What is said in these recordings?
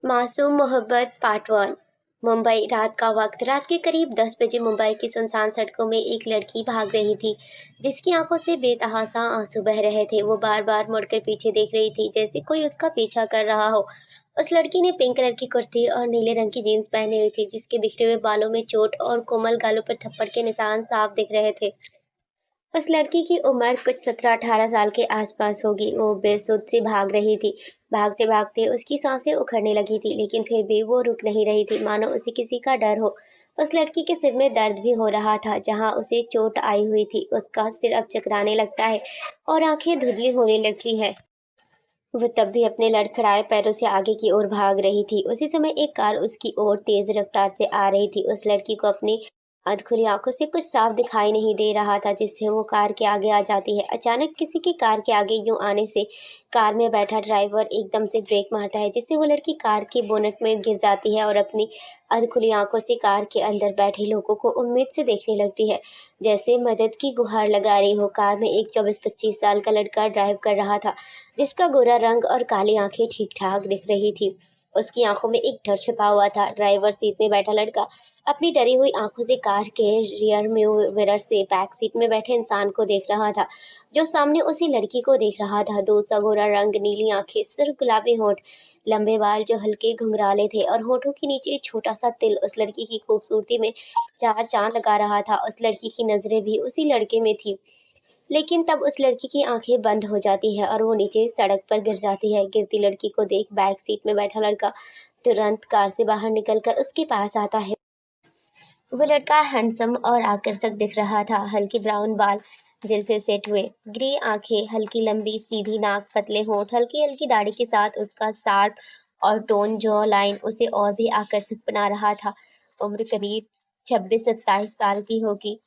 मासूम मोहब्बत पार्ट 1। मुंबई। रात का वक्त। रात के करीब 10 बजे मुंबई की सुनसान सड़कों में एक लड़की भाग रही थी, जिसकी आंखों से बेतहासा आंसू बह रहे थे। वो बार बार मुड़कर पीछे देख रही थी, जैसे कोई उसका पीछा कर रहा हो। उस लड़की ने पिंक कलर की कुर्ती और नीले रंग की जीन्स पहनी हुई थी, जिसके बिखरे हुए बालों में चोट और कोमल गालों पर थप्पड़ के निशान साफ दिख रहे थे। उस लड़की की उम्र कुछ 17-18 साल के आसपास होगी। वो बेसुध सी भाग रही थी। भागते-भागते उसकी सांसें उखड़ने लगी थी, लेकिन फिर भी वो रुक नहीं रही थी, मानो उसे किसी का डर हो। उस लड़की के सिर में दर्द भी हो रहा था, जहाँ उसे चोट आई हुई थी। उसका सिर अब चकराने लगता है और आंखें धुंधली होने लगती है। वो तब भी अपने लड़खड़ाए पैरों से आगे की ओर भाग रही थी। उसी समय एक कार उसकी ओर तेज रफ्तार से आ रही थी। उस लड़की को अपनी अधखुली आंखों से कुछ साफ दिखाई नहीं दे रहा था, जिससे वो कार के आगे आ जाती है। अचानक किसी की कार के आगे यूं आने से कार में बैठा ड्राइवर एकदम से ब्रेक मारता है, जिससे वो लड़की कार के बोनट में गिर जाती है और अपनी अधखुली आंखों से कार के अंदर बैठे लोगों को उम्मीद से देखने लगती है, जैसे मदद की गुहार लगा रही हो। कार में एक 24-25 साल का लड़का ड्राइव कर रहा था, जिसका गोरा रंग और काली आंखें ठीक-ठाक दिख रही थी। उसकी आंखों में एक डर छिपा हुआ था। ड्राइवर सीट में बैठा लड़का अपनी डरी हुई आंखों से कार के रियर मिरर से बैक सीट में बैठे इंसान को देख रहा था, जो सामने उसी लड़की को देख रहा था। दूध सा गोरा रंग, नीली आंखें, सिर गुलाबी होंठ, लंबे बाल जो हल्के घुंघराले थे और होठों के नीचे एक छोटा सा तिल उस लड़की की खूबसूरती में चार चांद लगा रहा था। उस लड़की की नजरें भी उसी लड़के में थी, लेकिन तब उस लड़की की आंखें बंद हो जाती है और वो नीचे सड़क पर गिर जाती है। गिरती लड़की को देख बैक सीट में बैठा लड़का तुरंत कार से बाहर निकलकर उसके पास आता है। वो लड़का हैंडसम और आकर्षक दिख रहा था। हल्के ब्राउन बाल जेल से सेट हुए, ग्रे आंखें, हल्की लंबी सीधी नाक, पतले होंठ, हल्की हल्की दाढ़ी के साथ उसका शार्प और टोन जॉ लाइन उसे और भी आकर्षक बना रहा था। उम्र करीब 26-27 साल की होगी।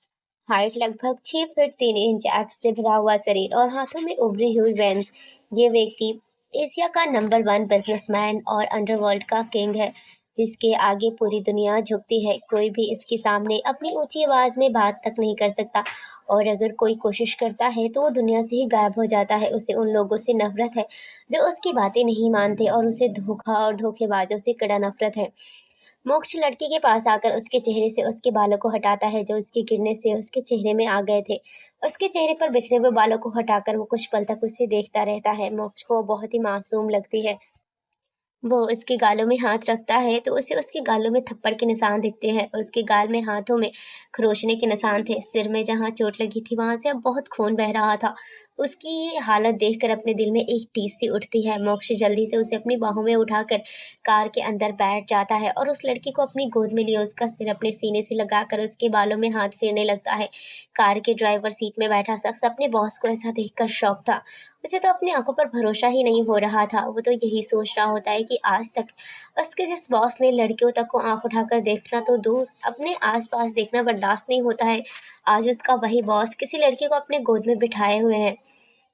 हाइट लगभग 6 फीट 3 इंच, एब्स से भरा हुआ शरीर और हाथों में उभरी हुई वेन्स। ये व्यक्ति एशिया का नंबर 1 बिजनेसमैन और अंडरवर्ल्ड का किंग है, जिसके आगे पूरी दुनिया झुकती है। कोई भी इसके सामने अपनी ऊंची आवाज में बात तक नहीं कर सकता, और अगर कोई कोशिश करता है तो वो दुनिया से ही गायब हो जाता है। उसे उन लोगों से नफरत है जो उसकी बातें नहीं मानते, और उसे धोखा और धोखेबाजों से कड़ा नफरत है। मोक्ष लड़की के पास आकर उसके चेहरे से उसके बालों को हटाता है, जो उसके गिरने से उसके चेहरे में आ गए थे। उसके चेहरे पर बिखरे हुए बालों को हटाकर वो कुछ पल तक उसे देखता रहता है। मोक्ष को वो बहुत ही मासूम लगती है। वो उसके गालों में हाथ रखता है तो उसे उसके गालों में थप्पड़ के निशान दिखते हैं। उसके गाल में, हाथों में खरोंचने के निशान थे। सिर में जहाँ चोट लगी थी वहां से अब बहुत खून बह रहा था। उसकी ये हालत देखकर अपने दिल में एक टीस सी उठती है। मोक्ष जल्दी से उसे अपनी बाहों में उठाकर कार के अंदर बैठ जाता है और उस लड़की को अपनी गोद में लिए उसका सिर अपने सीने से लगाकर उसके बालों में हाथ फेरने लगता है। कार के ड्राइवर सीट में बैठा शख्स अपने बॉस को ऐसा देखकर शॉक था। उसे तो अपनी आंखों पर भरोसा ही नहीं हो रहा था। वो तो यही सोच रहा होता है कि आज तक उसके जिस बॉस ने लड़कियों तक को आंख उठाकर देखना तो दूर, अपने आसपास देखना बर्दाश्त नहीं होता है, आज उसका वही बॉस किसी लड़की को अपने गोद में बिठाए हुए है।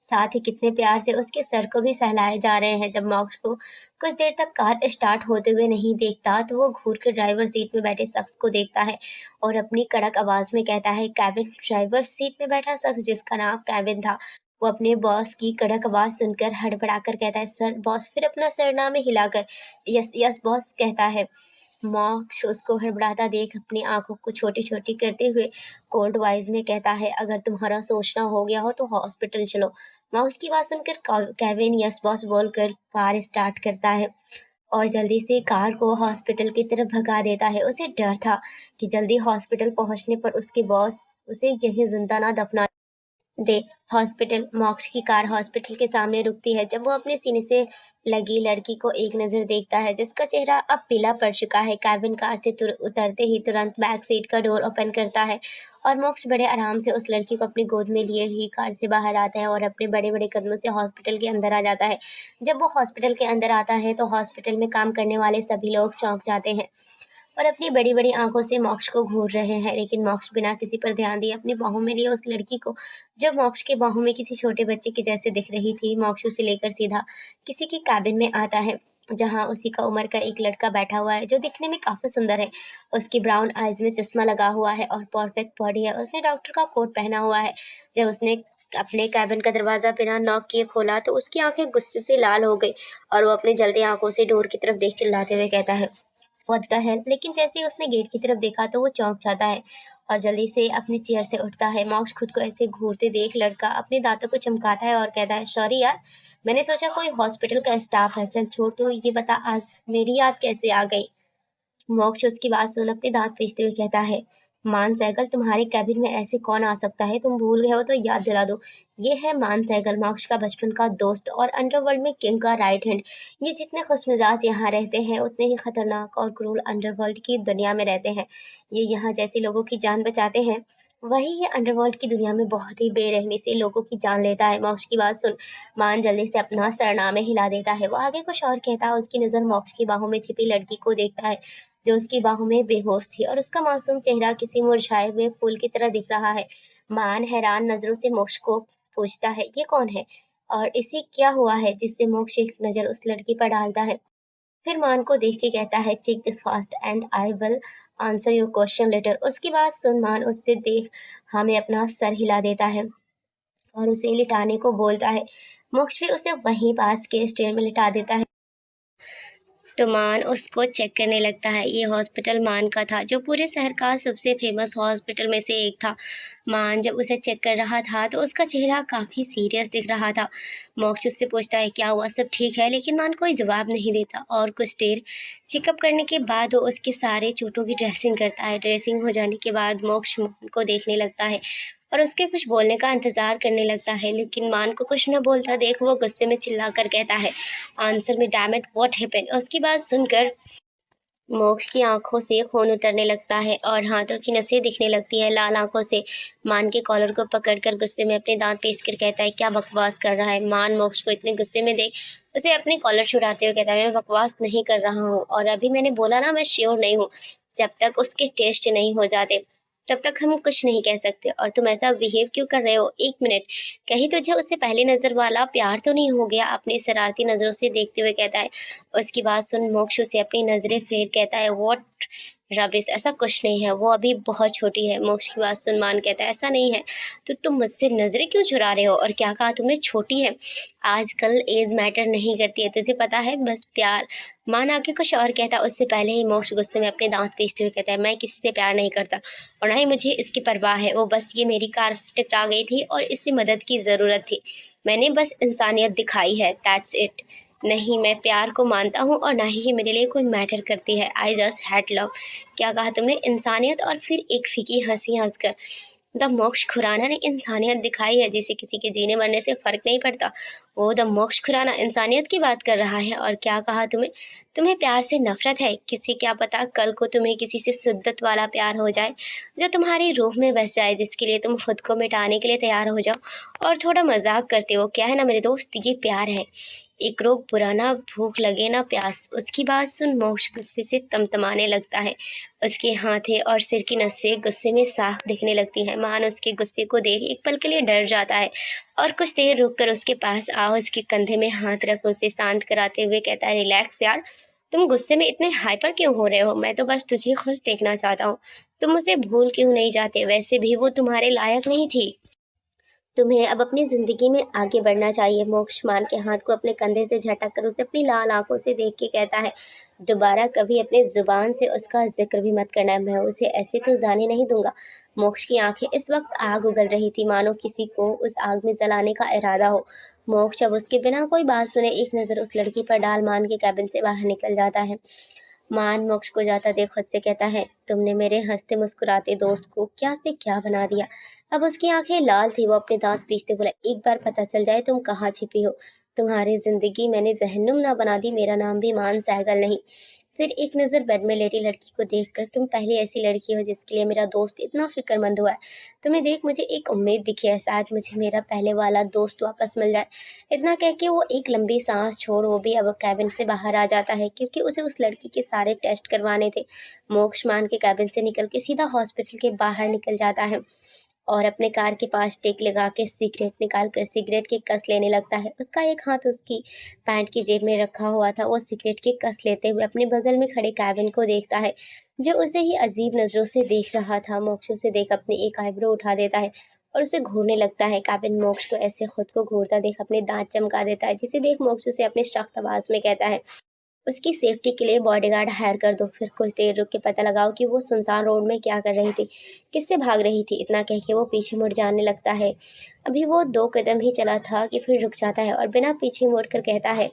साथ ही कितने प्यार से उसके सर को भी सहलाए जा रहे हैं। जब मोक्ष को कुछ देर तक कार स्टार्ट होते हुए नहीं देखता, तो वो घूर कर ड्राइवर सीट में बैठे शख्स को देखता है और अपनी कड़क आवाज में कहता है, कैबिन। ड्राइवर सीट में बैठा शख्स, जिसका नाम कैबिन था, वो अपने बॉस की कड़क आवाज सुनकर हड़बड़ाकर कहता है, सर। बॉस फिर अपना सरनामे हिलाकर यस यस बॉस कहता है। मोक्ष उसको हड़बड़ाता देख अपनी आंखों को छोटी छोटी करते हुए कोल्ड वॉइस में कहता है, अगर तुम्हारा सोचना हो गया हो तो हॉस्पिटल चलो। माउस की बात सुनकर केविन यस बॉस बोलकर कार स्टार्ट करता है और जल्दी से कार को हॉस्पिटल की तरफ भगा देता है। उसे डर था कि जल्दी हॉस्पिटल पहुंचने पर उसके बॉस उसे यहीं जिंदा ना दफना दे। हॉस्पिटल। मोक्ष की कार हॉस्पिटल के सामने रुकती है। जब वो अपने सीने से लगी लड़की को एक नज़र देखता है, जिसका चेहरा अब पीला पड़ चुका है, केविन कार से उतरते ही तुरंत बैक सीट का डोर ओपन करता है और मोक्ष बड़े आराम से उस लड़की को अपनी गोद में लिए ही कार से बाहर आता है और अपने बड़े बड़े कदमों से हॉस्पिटल के अंदर आ जाता है। जब वो हॉस्पिटल के अंदर आता है तो हॉस्पिटल में काम करने वाले सभी लोग चौंक जाते हैं और अपनी बड़ी-बड़ी आँखों से मोक्ष को घूर रहे हैं, लेकिन मोक्ष बिना किसी पर ध्यान दिए अपनी बाहों में लिए उस लड़की को, जो मोक्ष की बाहों में किसी छोटे बच्चे के जैसे दिख रही थी। मोक्ष उसे लेकर सीधा किसी के केबिन में आता है। जहाँ उसी का उम्र का एक लड़का बैठा हुआ है जो दिखने में काफ़ी सुंदर है। उसकी ब्राउन आइज़ में चश्मा लगा हुआ है और परफेक्ट बॉडी है। उसने डॉक्टर का कोट पहना हुआ है। जब उसने अपने केबिन का दरवाज़ा बिना नॉक किए खोला तो उसकी आँखें गुस्से से लाल हो गई और वो अपनी जलती आँखों से डोर की तरफ देख चिल्लाते हुए कहता है, व्हाट द हेल! लेकिन जैसे ही उसने गेट की तरफ देखा तो वो चौंक जाता है और जल्दी से अपनी चेयर से उठता है। मॉक्स खुद को ऐसे घूरते देख लड़का अपने दाँतों को चमकाता है और कहता है, सॉरी यार, मैंने सोचा कोई हॉस्पिटल का स्टाफ है। चल छोड़, तू ये बता आज मेरी याद कैसे आ गई? मोक्ष उसकी बात सुन अपने दांत पीसते हुए कहता है, मान सैगल, तुम्हारे कैबिन में ऐसे कौन आ सकता है? तुम भूल गए हो तो याद दिला दो। ये है मान सैगल, मोक्ष का बचपन का दोस्त और अंडरवर्ल्ड में किंग का राइट हैंड। ये जितने खुशमिजाज यहाँ रहते हैं उतने ही खतरनाक और क्रूर अंडरवर्ल्ड की दुनिया में रहते हैं। ये यहाँ जैसे लोगों की जान बचाते हैं, वही ये अंडरवर्ल्ड की दुनिया में बहुत ही बेरहमी से लोगों की जान लेता है। मोक्ष की बात सुन मान जल्दी से अपना सरनामे हिला देता है। वो आगे कुछ और कहता है, उसकी नज़र मोक्ष की बाहों में छिपी लड़की को देखता है जो उसकी बाहों में बेहोश थी और उसका मासूम चेहरा किसी मुरझाए हुए फूल की तरह दिख रहा है। मान हैरान नजरों से मोक्ष को पूछता है, ये कौन है और इसे क्या हुआ है, जिससे मोक्ष एक नज़र उस लड़की पर डालता है। फिर मान को देख के कहता है, check this fast and I will answer your question later. उसकी बात सुन मान उससे देख हमें अपना सर हिला देता है और उसे लिटाने को बोलता है। मोक्ष भी उसे वहीं पास के स्टेयर में लिटा देता है तो मान उसको चेक करने लगता है। ये हॉस्पिटल मान का था जो पूरे शहर का सबसे फेमस हॉस्पिटल में से एक था। मान जब उसे चेक कर रहा था तो उसका चेहरा काफ़ी सीरियस दिख रहा था। मोक्ष उससे पूछता है, क्या हुआ, सब ठीक है? लेकिन मान कोई जवाब नहीं देता और कुछ देर चेकअप करने के बाद वो उसके सारे चोटों की ड्रेसिंग करता है। ड्रेसिंग हो जाने के बाद मोक्ष मान को देखने लगता है और उसके कुछ बोलने का इंतज़ार करने लगता है, लेकिन मान को कुछ न बोलता देख वो गुस्से में चिल्लाकर कहता है, answer me damn it, what happened? उसकी बात सुनकर मोक्ष की आंखों से खून उतरने लगता है और हाथों की नसें दिखने लगती है लाल आंखों से। मान के कॉलर को पकड़कर गुस्से में अपने दांत पीस कर कहता है, क्या बकवास कर रहा है? मान मोक्ष को इतने गुस्से में देख उसे अपने कॉलर छुड़ाते हुए कहता है, मैं बकवास नहीं कर रहा हूँ और अभी मैंने बोला ना, मैं श्योर नहीं हूँ। जब तक उसके टेस्ट नहीं हो जाते तब तक हम कुछ नहीं कह सकते। और तुम ऐसा बिहेव क्यों कर रहे हो? एक मिनट, कहीं तुझे उससे पहले नजर वाला प्यार तो नहीं हो गया? अपनी शरारती नजरों से देखते हुए कहता है। उसकी बात सुन मोक्ष उसे अपनी नजरें फेर कहता है, व्हाट रबिश, ऐसा कुछ नहीं है, वो अभी बहुत छोटी है। मोक्ष की बात सुन मान कहता है, ऐसा नहीं है तो तुम मुझसे नजरें क्यों चुरा रहे हो? और क्या कहा तुमने, छोटी है? आजकल एज मैटर नहीं करती है, तुझे पता है, बस प्यार। मान आगे कुछ और कहता, उससे पहले ही मोक्ष गुस्से में अपने दांत पीसते हुए कहता है, मैं किसी से प्यार नहीं करता और ना ही मुझे इसकी परवाह है। वो बस ये मेरी कार से टकरा गई थी और इससे मदद की ज़रूरत थी। मैंने बस इंसानियत दिखाई है, दैट्स इट। नहीं मैं प्यार को मानता हूँ और ना ही ये मेरे लिए कोई मैटर करती है। I just had love. क्या कहा तुमने, इंसानियत? और फिर एक फीकी हंसी हंसकर द मोक्ष खुराना ने इंसानियत दिखाई है, जिसे किसी के जीने मरने से फर्क नहीं पड़ता। वो द मोक्ष खुराना इंसानियत की बात कर रहा है। और क्या कहा तुम्हें, तुम्हें प्यार से नफरत है? किसी, क्या पता कल को तुम्हें किसी से शिद्दत वाला प्यार हो जाए जो तुम्हारी रूह में बस जाए, जिसके लिए तुम खुद को मिटाने के लिए तैयार हो जाओ। और थोड़ा मजाक करते हो क्या है ना मेरे दोस्त, ये प्यार है। एक रोग बुरा ना भूख लगे ना प्यास। उसकी बात सुन मोक्ष गुस्से से तमतमाने लगता है। उसके हाथे और सिर की नसें गुस्से में साफ दिखने लगती हैं। मान उसके गुस्से को देख एक पल के लिए डर जाता है और कुछ देर रुककर उसके पास आओ उसके कंधे में हाथ रख उसे शांत कराते हुए कहता है, रिलैक्स यार, तुम गुस्से में इतने हाइपर क्यों हो रहे हो? मैं तो बस तुझे खुश देखना चाहता हूँ। तुम उसे भूल क्यों नहीं जाते? वैसे भी वो तुम्हारे लायक नहीं थी। तुम्हें अब अपनी ज़िंदगी में आगे बढ़ना चाहिए। मोक्ष मान के हाथ को अपने कंधे से झटक कर उसे अपनी लाल आंखों से देख के कहता है, दोबारा कभी अपनी ज़ुबान से उसका जिक्र भी मत करना, मैं उसे ऐसे तो जाने नहीं दूंगा। मोक्ष की आंखें इस वक्त आग उगल रही थी, मानो किसी को उस आग में जलाने का इरादा हो। मोक्ष अब उसके बिना कोई बात सुने एक नज़र उस लड़की पर डाल मान के कैबिन से बाहर निकल जाता है। मान मोक्ष को जाता देख खुद से कहता है, तुमने मेरे हंसते मुस्कुराते दोस्त को क्या से क्या बना दिया। अब उसकी आंखें लाल थी, वो अपने दांत पीसते बोला, एक बार पता चल जाए तुम कहाँ छिपी हो, तुम्हारी जिंदगी मैंने जहन्नुम ना बना दी। मेरा नाम भी मान सहगल नहीं। फिर एक नज़र बेड में लेटी लड़की को देखकर, तुम पहली ऐसी लड़की हो जिसके लिए मेरा दोस्त इतना फिक्रमंद हुआ है। तुम्हें देख मुझे एक उम्मीद दिखी है, शायद मुझे मेरा पहले वाला दोस्त वापस मिल जाए। इतना कह के वो एक लंबी सांस छोड़ वो भी अब कैबिन से बाहर आ जाता है, क्योंकि उसे उस लड़की के सारे टेस्ट करवाने थे। मोक्ष मान के कैबिन से निकल के सीधा हॉस्पिटल के बाहर निकल जाता है। और अपने कार के पास टेक लगा के सिगरेट निकाल कर सिगरेट की कस लेने लगता है। उसका एक हाथ उसकी पैंट की जेब में रखा हुआ था। वो सिगरेट की कस लेते हुए अपने बगल में खड़े केविन को देखता है, जो उसे ही अजीब नज़रों से देख रहा था। मोक्ष उसे देख अपनी एक आईब्रो उठा देता है और उसे घूरने लगता है। केविन मोक्ष को ऐसे खुद को घूरता देख अपने दांत चमका देता है, जिसे देख मोक्ष उसे अपने सख्त आवाज़ में कहता है, उसकी सेफ्टी के लिए बॉडीगार्ड हायर कर दो। फिर कुछ देर रुक के पता लगाओ कि वो सुनसान रोड में क्या कर रही थी, किससे भाग रही थी। इतना कह के वो पीछे मुड़ जाने लगता है। अभी वो 2 कदम ही चला था कि फिर रुक जाता है और बिना पीछे मुड़ कर कहता है,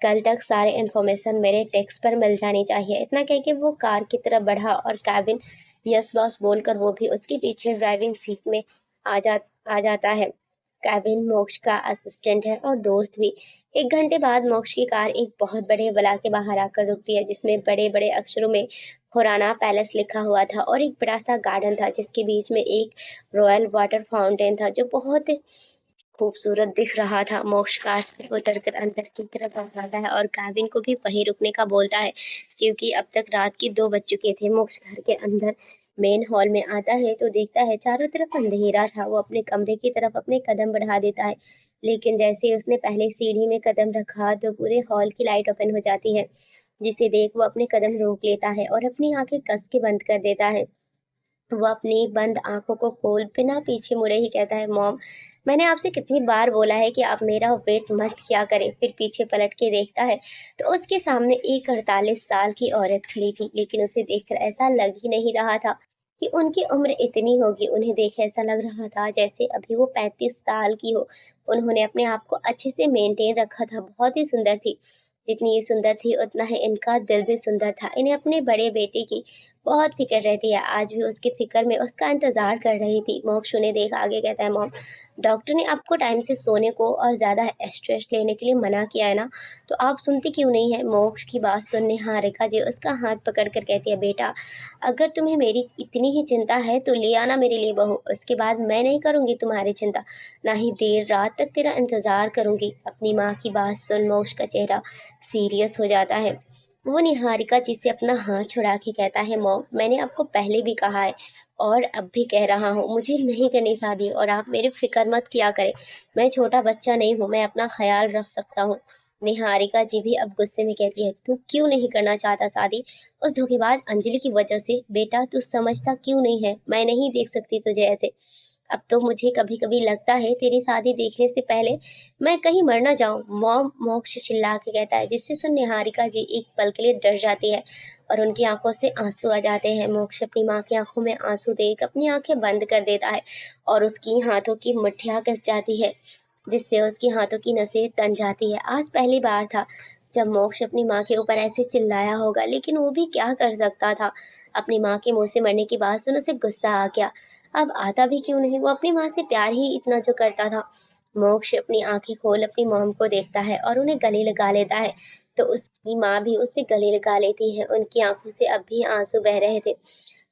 कल तक सारे इन्फॉर्मेशन मेरे टेक्स्ट पर मिल जानी चाहिए। इतना कह के वो कार की तरफ बढ़ा और केविन यस बॉस बोलकर वो भी उसके पीछे ड्राइविंग सीट में आ जाता है। केविन मोक्ष का असिस्टेंट है और दोस्त भी। 1 घंटे बाद मोक्ष की कार एक बहुत बड़े विला के बाहर आकर रुकती है, जिसमें बड़े-बड़े अक्षरों में खुराना पैलेस लिखा हुआ था और एक बड़ा-सा गार्डन था, जिसके बीच में एक रॉयल वाटर फाउंटेन था, जो बहुत खूबसूरत दिख रहा था। मोक्ष कार से उतरकर अंदर की तरफ आता है और केविन को भी वहीं रुकने का बोलता है, क्योंकि अब तक रात के 2 बज चुके थे। मोक्ष घर के अंदर मेन हॉल में आता है तो देखता है चारों तरफ अंधेरा था। वो अपने कमरे की तरफ अपने कदम बढ़ा देता है, लेकिन जैसे ही उसने पहले सीढ़ी में कदम रखा तो पूरे हॉल की लाइट ओपन हो जाती है, जिसे देख वो अपने कदम रोक लेता है और अपनी आंखें कस के बंद कर देता है। वो अपनी बंद आँखों को खोल बिना पीछे मुड़े ही कहता है, मॉम, मैंने आपसे कितनी बार बोला है कि आप मेरा वेट मत किया करें। फिर पीछे पलट के देखता है तो उसके सामने एक 48 साल की औरत खड़ी थी, लेकिन उसे देखकर ऐसा लग ही नहीं रहा था कि उनकी उम्र इतनी होगी। उन्हें देख ऐसा लग रहा था जैसे अभी वो 35 साल की हो। उन्होंने अपने आप को अच्छे से मेंटेन रखा था, बहुत ही सुंदर थी। जितनी ये सुंदर थी उतना ही इनका दिल भी सुंदर था। इन्हें अपने बड़े बेटे की बहुत फ़िक्र रहती है। आज भी उसकी फ़िक्र में उसका इंतज़ार कर रही थी। मोक्ष उन्हें देख आगे कहता है, मॉम, डॉक्टर ने आपको टाइम से सोने को और ज़्यादा स्ट्रेस लेने के लिए मना किया है ना, तो आप सुनती क्यों नहीं है? मोक्ष की बात सुन निहारिका जी उसका हाथ पकड़ कर कहती है, बेटा, अगर तुम्हें मेरी इतनी ही चिंता है तो ले आना मेरे लिए बहू। उसके बाद मैं नहीं करूँगी तुम्हारी चिंता, ना ही देर रात तक तेरा इंतज़ार करूँगी। अपनी माँ की बात सुन मोक्ष का चेहरा सीरियस हो जाता है। वो निहारिका जी से अपना हाथ छुड़ा के कहता है, मॉम, मैंने आपको पहले भी कहा है और अब भी कह रहा हूँ, मुझे नहीं करनी शादी और आप मेरी फ़िक्र मत किया करें। मैं छोटा बच्चा नहीं हूँ, मैं अपना ख़्याल रख सकता हूँ। निहारिका जी भी अब गुस्से में कहती है, तू क्यों नहीं करना चाहता शादी? उस धोखेबाज अंजलि की वजह से। बेटा, तू समझता क्यों नहीं है? मैं नहीं देख सकती तुझे ऐसे। अब तो मुझे कभी-कभी लगता है तेरी शादी देखने से पहले मैं कहीं मर ना जाऊँ। मॉम, मोक्ष चिल्ला के कहता है, जिससे सुन निहारिका जी एक पल के लिए डर जाती है और उनकी आंखों से आंसू आ जाते हैं। मोक्ष अपनी माँ की आंखों में आंसू देख अपनी आंखें बंद कर देता है और उसकी हाथों की मुट्ठियाँ कस जाती है, जिससे उसकी हाथों की नसें तन जाती है। आज पहली बार था जब मोक्ष अपनी माँ के ऊपर ऐसे चिल्लाया होगा, लेकिन वो भी क्या कर सकता था। अपनी माँ के मुंह से मरने की बात सुन उसे गुस्सा आ गया। अब आता भी क्यों नहीं, वो अपनी माँ से प्यार ही इतना जो करता था। मोक्ष अपनी आंखें खोल अपनी मॉम को देखता है और उन्हें गले लगा लेता है, तो उसकी माँ भी उससे गले लगा लेती है। उनकी आंखों से अब भी आंसू बह रहे थे।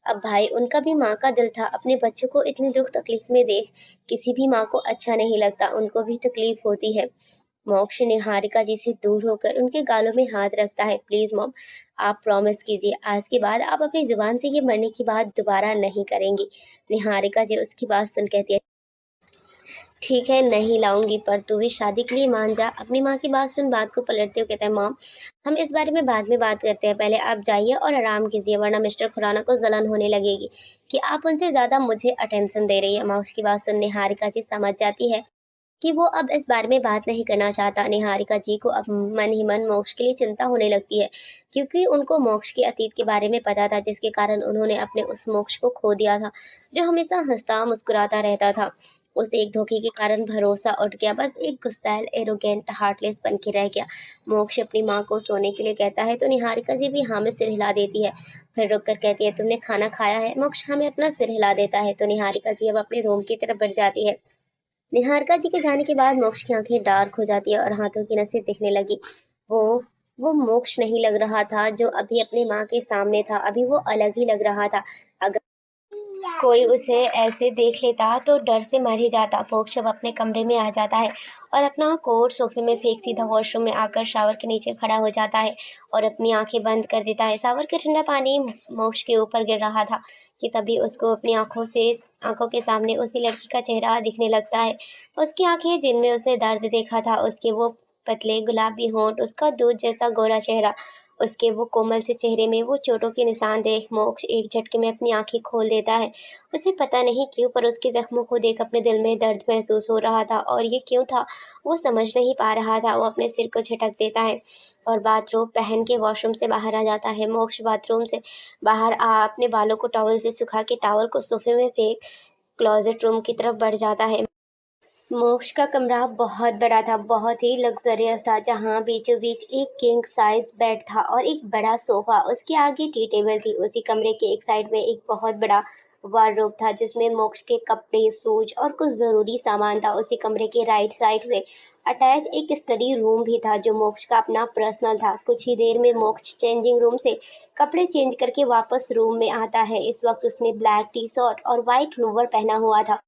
अब भाई, उनका भी माँ का दिल था। अपने बच्चों को इतने दुख तकलीफ में देख किसी भी माँ को अच्छा नहीं लगता, उनको भी तकलीफ होती है। मोक्ष निहारिका जी से दूर होकर उनके गालों में हाथ रखता है, प्लीज मॉम, आप प्रॉमिस कीजिए आज के बाद आप अपनी जुबान से ये मरने की बात दोबारा नहीं करेंगी। निहारिका जी उसकी बात सुन कहती है, ठीक है, नहीं लाऊंगी, पर तू भी शादी के लिए मान जा। अपनी माँ की बात सुन बात को पलटते हुए कहता है, मॉम, हम इस बारे में बाद में बात करते हैं, पहले आप जाइए और आराम कीजिए, वरना मिस्टर खुराना को जलन होने लगेगी कि आप उनसे ज़्यादा मुझे अटेंशन दे रही है। माँ उसकी बात सुन निहारिका जी समझ जाती है कि वो अब इस बारे में बात नहीं करना चाहता। निहारिका जी को अब मन ही मन मोक्ष के लिए चिंता होने लगती है, क्योंकि उनको मोक्ष के अतीत के बारे में पता था, जिसके कारण उन्होंने अपने उस मोक्ष को खो दिया था, जो हमेशा हंसता मुस्कुराता रहता था। उस एक धोखे के कारण भरोसा उठ गया, बस एक गुस्सैल, एरोगेंट, हार्टलेस बन के रह गया। मोक्ष अपनी माँ को सोने के लिए कहता है तो निहारिका जी भी हाँ में सिर हिला देती है। फिर रुक कर कहती है, तुमने खाना खाया है? मोक्ष हाँ में अपना सिर हिला देता है तो निहारिका जी अब अपने रूम की तरफ बढ़ जाती है। निहारिका जी के जाने के बाद मोक्ष की आंखें डार्क हो जाती है और हाथों की नसें दिखने लगी। वो वो मोक्ष नहीं लग रहा था जो अभी अपनी माँ के सामने था, अभी वो अलग ही लग रहा था। अगर कोई उसे ऐसे देख लेता तो डर से मर ही जाता। मोक्ष अब अपने कमरे में आ जाता है और अपना कोट सोफे में फेंक सीधा वॉशरूम में आकर शावर के नीचे खड़ा हो जाता है और अपनी आंखें बंद कर देता है। शावर का ठंडा पानी मोक्ष के ऊपर गिर रहा था कि तभी उसको अपनी आंखों के सामने उसी लड़की का चेहरा दिखने लगता है। उसकी आंखें जिनमें उसने दर्द देखा था, उसके वो पतले गुलाबी होंठ, उसका दूध जैसा गोरा चेहरा, उसके वो कोमल से चेहरे में वो चोटों के निशान देख मोक्ष एक झटके में अपनी आंखें खोल देता है। उसे पता नहीं क्यों पर उसके ज़ख्मों को देख अपने दिल में दर्द महसूस हो रहा था और ये क्यों था वो समझ नहीं पा रहा था। वो अपने सिर को झटक देता है और बाथरोब पहन के वॉशरूम से बाहर आ जाता है। मोक्ष बाथरूम से बाहर आ अपने बालों को टॉवल से सुखा के टॉवल को सोफे में फेंक क्लोजेट रूम की तरफ बढ़ जाता है। मोक्ष का कमरा बहुत बड़ा था, बहुत ही लग्जरियस था, जहाँ बीचों बीच एक किंग साइज बेड था और एक बड़ा सोफा। उसके आगे टी टेबल थी। उसी कमरे के एक साइड में एक बहुत बड़ा वार्डरोब था जिसमें मोक्ष के कपड़े, शूज और कुछ ज़रूरी सामान था। उसी कमरे के राइट साइड से अटैच एक स्टडी रूम भी था जो मोक्ष का अपना पर्सनल था। कुछ ही देर में मोक्ष चेंजिंग रूम से कपड़े चेंज करके वापस रूम में आता है। इस वक्त उसने ब्लैक टी शर्ट और वाइट लोअर पहना हुआ था।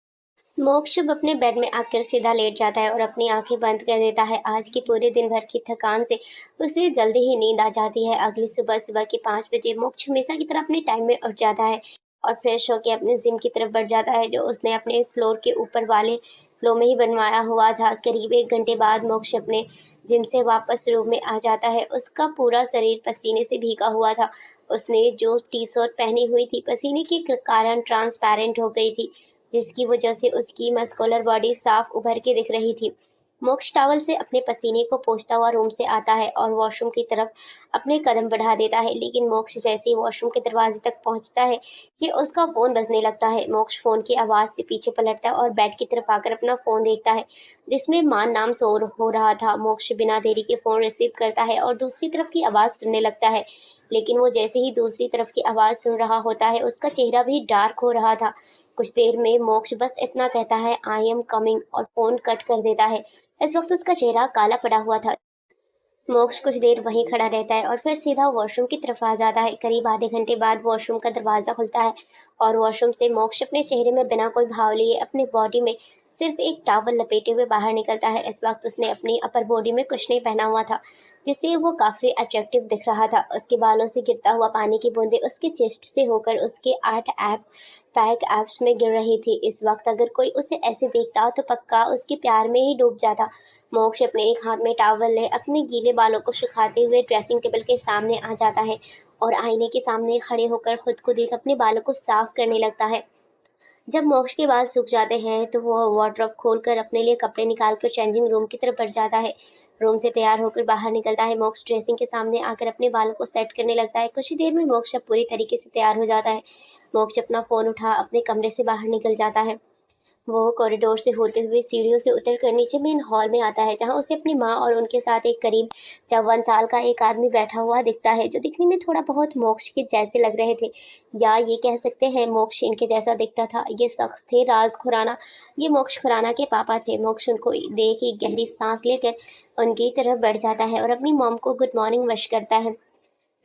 मोक्ष अब अपने बेड में आकर सीधा लेट जाता है और अपनी आंखें बंद कर देता है। आज की पूरे दिन भर की थकान से उसे जल्दी ही नींद आ जाती है। अगली सुबह सुबह के 5 बजे मोक्ष हमेशा की तरह अपने टाइम में उठ जाता है और फ्रेश होकर अपने जिम की तरफ बढ़ जाता है जो उसने अपने फ्लोर के ऊपर वाले फ्लोर में ही बनवाया हुआ था। करीब 1 घंटे बाद मोक्ष अपने जिम से वापस रूम में आ जाता है। उसका पूरा शरीर पसीने से भीगा हुआ था। उसने जो टी शर्ट पहनी हुई थी पसीने के कारण ट्रांसपेरेंट हो गई थी, जिसकी वजह से उसकी मस्कुलर बॉडी साफ उभर के दिख रही थी। मोक्ष टॉवल से अपने पसीने को पोंछता हुआ रूम से आता है और वॉशरूम की तरफ अपने कदम बढ़ा देता है, लेकिन मोक्ष जैसे ही वॉशरूम के दरवाजे तक पहुंचता है कि उसका फ़ोन बजने लगता है। मोक्ष फ़ोन की आवाज़ से पीछे पलटता है और बेड की तरफ आकर अपना फ़ोन देखता है जिसमें मान नाम शो हो रहा था। मोक्ष बिना देरी के फ़ोन रिसीव करता है और दूसरी तरफ की आवाज़ सुनने लगता है, लेकिन वो जैसे ही दूसरी तरफ की आवाज़ सुन रहा होता है उसका चेहरा भी डार्क हो रहा था। कुछ देर में मोक्ष बस इतना कहता है, आई एम कमिंग, और फ़ोन कट कर देता है। इस वक्त उसका चेहरा काला पड़ा हुआ था। मोक्ष कुछ देर वहीं खड़ा रहता है और फिर सीधा वॉशरूम की तरफ आ जाता है। करीब आधे घंटे बाद वॉशरूम का दरवाज़ा खुलता है और वॉशरूम से मोक्ष अपने चेहरे में बिना कोई भाव लिए अपने बॉडी में सिर्फ एक टॉवल लपेटे हुए बाहर निकलता है। इस वक्त उसने अपनी अपर बॉडी में कुछ नहीं पहना हुआ था जिससे वो काफ़ी अट्रैक्टिव दिख रहा था। उसके बालों से गिरता हुआ पानी की बूंदें उसके चेस्ट से होकर उसके 8 पैक एब्स में गिर रही थी। इस वक्त अगर कोई उसे ऐसे देखता तो पक्का उसके प्यार में ही डूब जाता। मोक्ष अपने एक हाथ में टॉवल ले अपने गीले बालों को सुखाते हुए ड्रेसिंग टेबल के सामने आ जाता है और आईने के सामने खड़े होकर खुद को देख अपने बालों को साफ करने लगता है। जब मोक्ष के बाल सूख जाते हैं तो वो वार्डरोब खोलकर अपने लिए कपड़े निकालकर चेंजिंग रूम की तरफ बढ़ जाता है। रूम से तैयार होकर बाहर निकलता है। मोक्ष ड्रेसिंग के सामने आकर अपने बालों को सेट करने लगता है। कुछ ही देर में मोक्ष अब पूरी तरीके से तैयार हो जाता है। मोक्ष अपना फ़ोन उठा अपने कमरे से बाहर निकल जाता है। वो कॉरिडोर से होते हुए सीढ़ियों से उतरकर नीचे मेन हॉल में आता है जहाँ उसे अपनी माँ और उनके साथ एक करीब 54 साल का एक आदमी बैठा हुआ दिखता है जो दिखने में थोड़ा बहुत मोक्ष के जैसे लग रहे थे, या ये कह सकते हैं मोक्ष इनके जैसा दिखता था। ये शख्स थे राज खुराना। ये मोक्ष खुराना के पापा थे। मोक्ष उनको देख एक गहरी सांस लेकर उनकी तरफ बढ़ जाता है और अपनी मॉम को गुड मॉर्निंग विश करता है।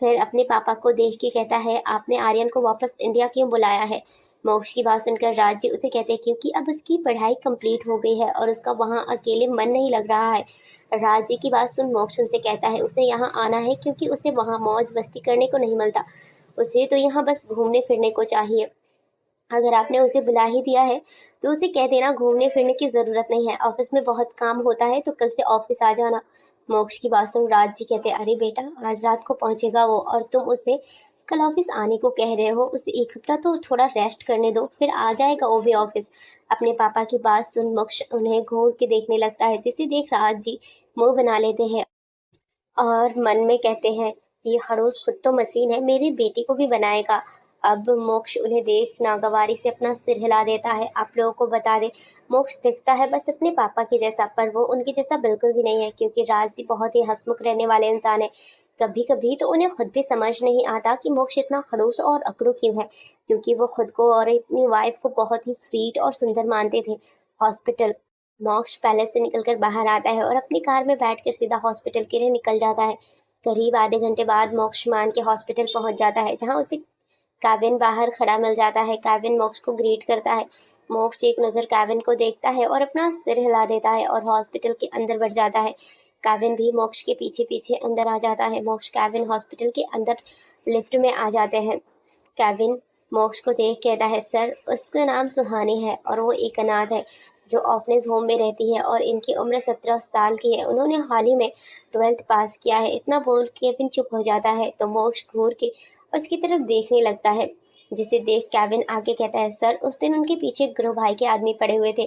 फिर अपने पापा को देख के कहता है, आपने आर्यन को वापस इंडिया क्यों बुलाया है? मोक्ष की बात सुनकर राज जी उसे कहते हैं क्योंकि अब उसकी पढ़ाई कंप्लीट हो गई है और उसका वहाँ अकेले मन नहीं लग रहा है। राज जी की बात सुन मोक्ष उनसे कहता है उसे यहाँ आना है क्योंकि उसे वहाँ मौज मस्ती करने को नहीं मिलता। उसे तो यहाँ बस घूमने फिरने को चाहिए। अगर आपने उसे बुला ही दिया है तो उसे कह देना घूमने फिरने की ज़रूरत नहीं है, ऑफिस में बहुत काम होता है तो कल से ऑफिस आ जाना। मोक्ष की बात सुन राज जी कहते अरे बेटा, आज रात को पहुंचेगा वो और तुम उसे कल ऑफिस आने को कह रहे हो। उसे एक हफ्ता तो थोड़ा रेस्ट करने दो, फिर आ जाएगा वो भी ऑफिस। अपने पापा की बात सुन मोक्ष उन्हें घूर के देखने लगता है जिसे देख राज जी मुंह बना लेते हैं और मन में कहते हैं, ये खड़ूस खुद तो मशीन है, मेरी बेटी को भी बनाएगा। अब मोक्ष उन्हें देख नागवारी से अपना सिर हिला देता है। आप लोगों को बता दे, मोक्ष दिखता है बस अपने पापा के जैसा, पर वो उनके जैसा बिल्कुल भी नहीं है क्योंकि राज जी बहुत ही हंसमुख रहने वाले इंसान है। कभी कभी तो उन्हें खुद भी समझ नहीं आता कि मोक्ष इतना खड़ूस और अकड़ू क्यों है, क्योंकि वो खुद को और अपनी वाइफ को बहुत ही स्वीट और सुंदर मानते थे। हॉस्पिटल। मोक्ष पैलेस से निकलकर बाहर आता है और अपनी कार में बैठकर सीधा हॉस्पिटल के लिए निकल जाता है। करीब आधे घंटे बाद मोक्ष मान के हॉस्पिटल पहुंच जाता है जहां उसे केविन बाहर खड़ा मिल जाता है। केविन मोक्ष को ग्रीट करता है। मोक्ष एक नज़र केविन को देखता है और अपना सिर हिला देता है और हॉस्पिटल के अंदर बढ़ जाता है। केविन भी मोक्ष के पीछे पीछे अंदर आ जाता है। मोक्ष केविन हॉस्पिटल के अंदर लिफ्ट में आ जाते हैं। केविन मोक्ष को देख कहता है, सर, उसका नाम सुहानी है और वो एक अनाथ है जो ऑर्फनेज होम में रहती है और इनकी उम्र 17 साल की है। उन्होंने हाल ही में 12th पास किया है। इतना बोल केविन चुप हो जाता है तो मोक्ष घूर के उसकी तरफ देखने लगता है, जिसे देख केविन आगे कहता है, सर, उस दिन उनके पीछे गुरु भाई के आदमी पड़े हुए थे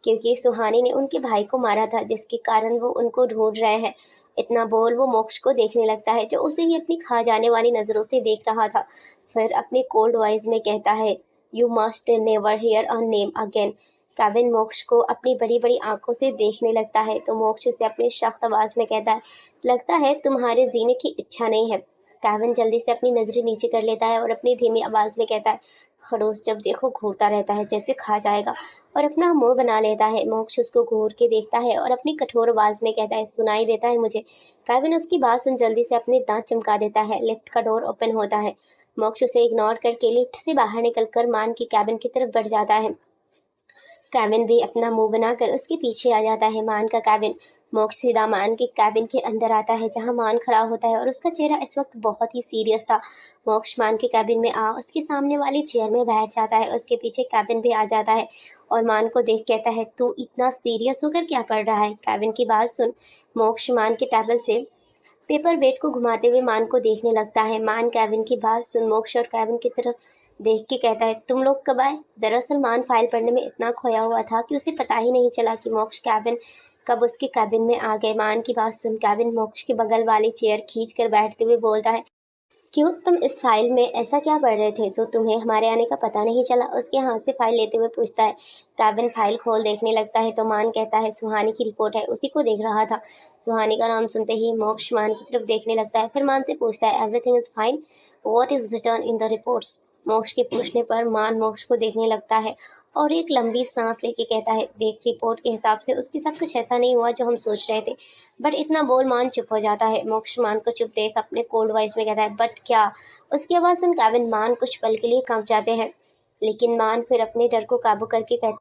क्योंकि सुहानी ने उनके भाई को मारा था, जिसके कारण वो उनको ढूंढ रहे हैं। इतना बोल वो मोक्ष को देखने लगता है जो उसे ही अपनी खा जाने वाली नज़रों से देख रहा था। फिर अपने कोल्ड वॉइस में कहता है, you must never hear a name again. Kevin मोक्ष को अपनी बड़ी बड़ी आंखों से देखने लगता है तो मोक्ष उसे अपनी सख्त आवाज में कहता है, लगता है तुम्हारे जीने की इच्छा नहीं है। केविन जल्दी से अपनी नजरें नीचे कर लेता है और अपनी धीमी आवाज में कहता है, खड़ूस जब देखो घूरता रहता है जैसे खा जाएगा, और अपना मुंह बना लेता है। मोक्ष उसको घूर के देखता है और अपनी कठोर आवाज में कहता है, सुनाई देता है मुझे। केविन उसकी बात सुन जल्दी से अपने दांत चमका देता है। लिफ्ट का डोर ओपन होता है। मोक्ष उसे इग्नोर करके लिफ्ट से बाहर निकलकर मान की केबिन की तरफ बढ़ जाता है। केविन भी अपना मुंह बनाकर उसके पीछे आ जाता है। मान का केबिन। मोक्ष सीधा मान के केबिन के अंदर आता है जहां मान खड़ा होता है और उसका चेहरा इस वक्त बहुत ही सीरियस था। मोक्ष मान के केबिन में आ उसके सामने वाली चेयर में बैठ जाता है। उसके पीछे केबिन भी आ जाता है और मान को देख कहता है, तू इतना सीरियस होकर क्या पढ़ रहा है? केबिन की बात सुन मोक्ष मान के टेबल से पेपर वेट को घुमाते हुए मान को देखने लगता है। मान केविन की बात सुन मोक्ष और केविन की तरफ देख के कहता है, तुम लोग कब आए? दरअसल मान फाइल पढ़ने में इतना खोया हुआ था कि उसे पता ही नहीं चला कि मोक्ष केविन कब उसके केबिन में आ गए। मान की बात सुन केविन मोक्ष के बगल वाली चेयर खींच कर बैठते हुए बोलता है, क्यों, तुम इस फाइल में ऐसा क्या पढ़ रहे थे जो तुम्हें हमारे आने का पता नहीं चला? उसके हाथ से फाइल लेते हुए पूछता है। केविन फाइल खोल देखने लगता है तो मान कहता है, सुहानी की रिपोर्ट है, उसी को देख रहा था। सुहानी का नाम सुनते ही मोक्ष मान की तरफ देखने लगता है। फिर मान से पूछता है, everything is fine, what is return in the reports? मोक्ष के पूछने पर मान मोक्ष को देखने लगता है और एक लंबी सांस लेके कहता है, देख, रिपोर्ट के हिसाब से उसके साथ कुछ ऐसा नहीं हुआ जो हम सोच रहे थे। बट इतना बोल मान चुप हो जाता है। मोक्ष मान को चुप देख अपने कोल्ड वॉइस में कहता है, बट क्या? उसकी आवाज़ सुन केविन मान कुछ पल के लिए कांप जाते हैं, लेकिन मान फिर अपने डर को काबू करके कहता,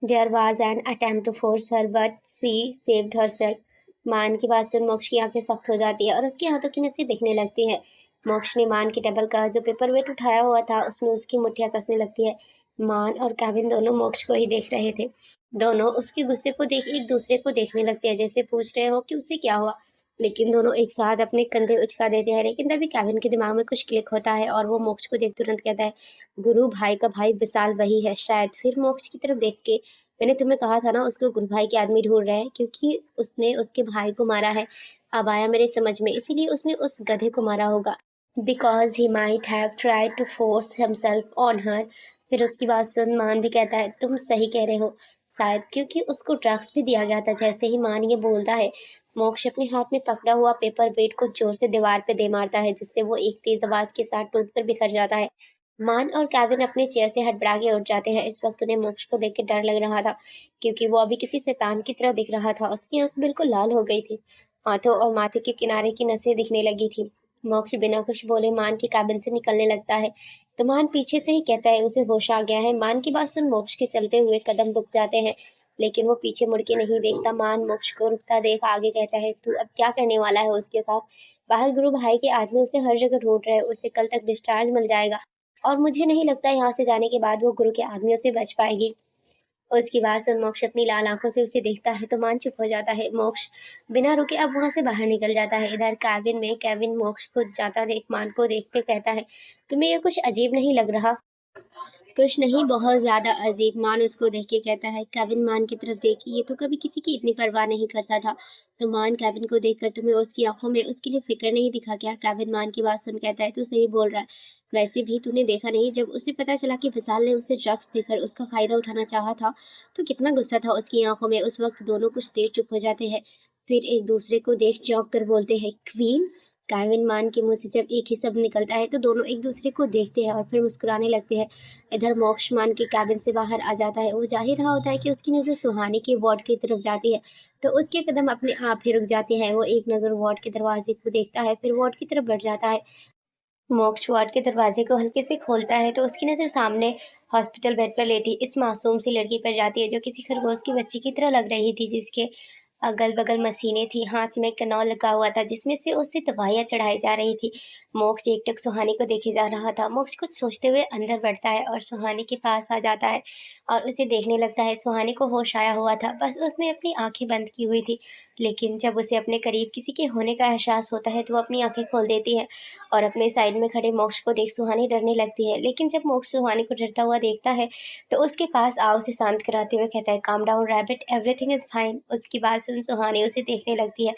there was an attempt to force her but she saved herself. मान की बात सुन मोक्ष की आंखें सख्त हो जाती है और उसके हाथों की नसें दिखने लगती है। मोक्ष ने मान के टेबल का जो पेपर वेट उठाया हुआ था उसमें उसकी मुठ्ठियां कसने लगती है। मान और केविन दोनों मोक्ष को ही देख रहे थे। दोनों उसके गुस्से को देख एक दूसरे को देखने लगते हैं, जैसे पूछ रहे हो कि उसे क्या हुआ। लेकिन दोनों एक साथ अपने कंधे उचका देते हैं। लेकिन तभी केविन के दिमाग में कुछ क्लिक होता है और वो मोक्ष को देख तुरंत कहता है, गुरु भाई का भाई विशाल वही है शायद। फिर मोक्ष की तरफ देख के, मैंने तुम्हें कहा था ना उसको गुरु भाई के आदमी ढूंढ रहे हैं क्योंकि उसने उसके भाई को मारा है। अब आया मेरे समझ में, इसीलिए उसने उस गधे को मारा होगा, because he might have tried to force himself on her. फिर उसकी बात सुन मान भी कहता है, तुम सही कह रहे हो, शायद क्योंकि उसको ड्रग्स भी दिया गया था। जैसे ही मान ये बोलता है मोक्ष अपने हाथ में पकड़ा हुआ पेपर वेट को जोर से दीवार पे दे मारता है, जिससे वो एक तेज आवाज के साथ टूटकर बिखर जाता है। मान और केविन अपने चेयर से हड़बड़ा के उठ जाते हैं। इस वक्त उन्हें मोक्ष को देख के डर लग रहा था क्योंकि वो अभी किसी शैतान की तरह दिख रहा था। उसकी आंख बिल्कुल लाल हो गई थी, हाथों और माथे के किनारे की नसें दिखने लगी थी। मोक्ष बिना कुछ बोले मान के केबिन से निकलने लगता है तो मान पीछे से ही कहता है, उसे होश आ गया है। मान की बात सुन मोक्ष के चलते हुए कदम रुक जाते हैं, लेकिन वो पीछे मुड़ के नहीं देखता। मान मोक्ष को रुकता देख आगे कहता है, तू अब क्या करने वाला है उसके साथ? बाहर गुरु भाई के आदमी उसे हर जगह ढूंढ रहे हैं, उसे कल तक डिस्चार्ज मिल जाएगा और मुझे नहीं लगता यहाँ से जाने के बाद वो गुरु के आदमियों से बच पाएगी। उसकी बात सुन मोक्ष अपनी लाल आंखों से उसे देखता है तो मान चुप हो जाता है। मोक्ष बिना रुके अब वहां से बाहर निकल जाता है। इधर कैबिन में केविन मोक्ष को जाता देख मान को देखते कहता है, तुम्हें ये कुछ अजीब नहीं लग रहा? कुछ नहीं, बहुत ज्यादा अजीब। मान उसको देख के कहता है। केविन मान की तरफ देखी, ये तो कभी किसी की इतनी परवाह नहीं करता था। तो मान केविन को देखकर तुम्हें उसकी आंखों में उसके लिए फिक्र नहीं दिखा क्या? केविन मान की बात सुन कहता है, तू सही बोल रहा है। वैसे भी तूने देखा नहीं, जब उसे पता चला कि विशाल ने उसे ड्रग्स देकर उसका फायदा उठाना चाहा था तो कितना गुस्सा था उसकी आंखों में। उस वक्त दोनों कुछ देर चुप हो जाते हैं, फिर एक दूसरे को देख चौंक कर बोलते हैं, क्वीन? केविन मान के मुंह से जब एक ही शब्द निकलता है तो दोनों एक दूसरे को देखते हैं और फिर मुस्कुराने लगते हैं। इधर मोक्ष मान के केबिन से बाहर आ जाता है। वो जा ही रहा होता है कि उसकी नज़र सुहानी के वार्ड की तरफ जाती है तो उसके कदम अपने आप ही रुक जाते हैं। वो एक नज़र वार्ड के दरवाजे को देखता है, फिर वार्ड की तरफ बढ़ जाता है। मोक्ष वार्ड के दरवाजे को हल्के से खोलता है तो उसकी नज़र सामने हॉस्पिटल बेड पर लेटी इस मासूम सी लड़की पर जाती है जो किसी खरगोश की बच्ची की तरह लग रही थी, जिसके अगल-बगल मशीनें थी, हाथ में कनौल लगा हुआ था जिसमें से उसे दवाइयाँ चढ़ाई जा रही थी। मोक्ष एकटक सुहानी को देखे जा रहा था। मोक्ष कुछ सोचते हुए अंदर बढ़ता है और सुहानी के पास आ जाता है और उसे देखने लगता है। सुहानी को होश आया हुआ था, बस उसने अपनी आँखें बंद की हुई थी। लेकिन जब उसे अपने करीब किसी के होने का एहसास होता है तो वो अपनी आँखें खोल देती है और अपने साइड में खड़े मोक्ष को देख सुहानी डरने लगती है। लेकिन जब मोक्ष सुहानी को डरता हुआ देखता है तो उसके पास आ उसे शांत कराते हुए कहता है, "calm down rabbit, everything is fine." उसकी बात सुन सुहानी उसे देखने लगती है।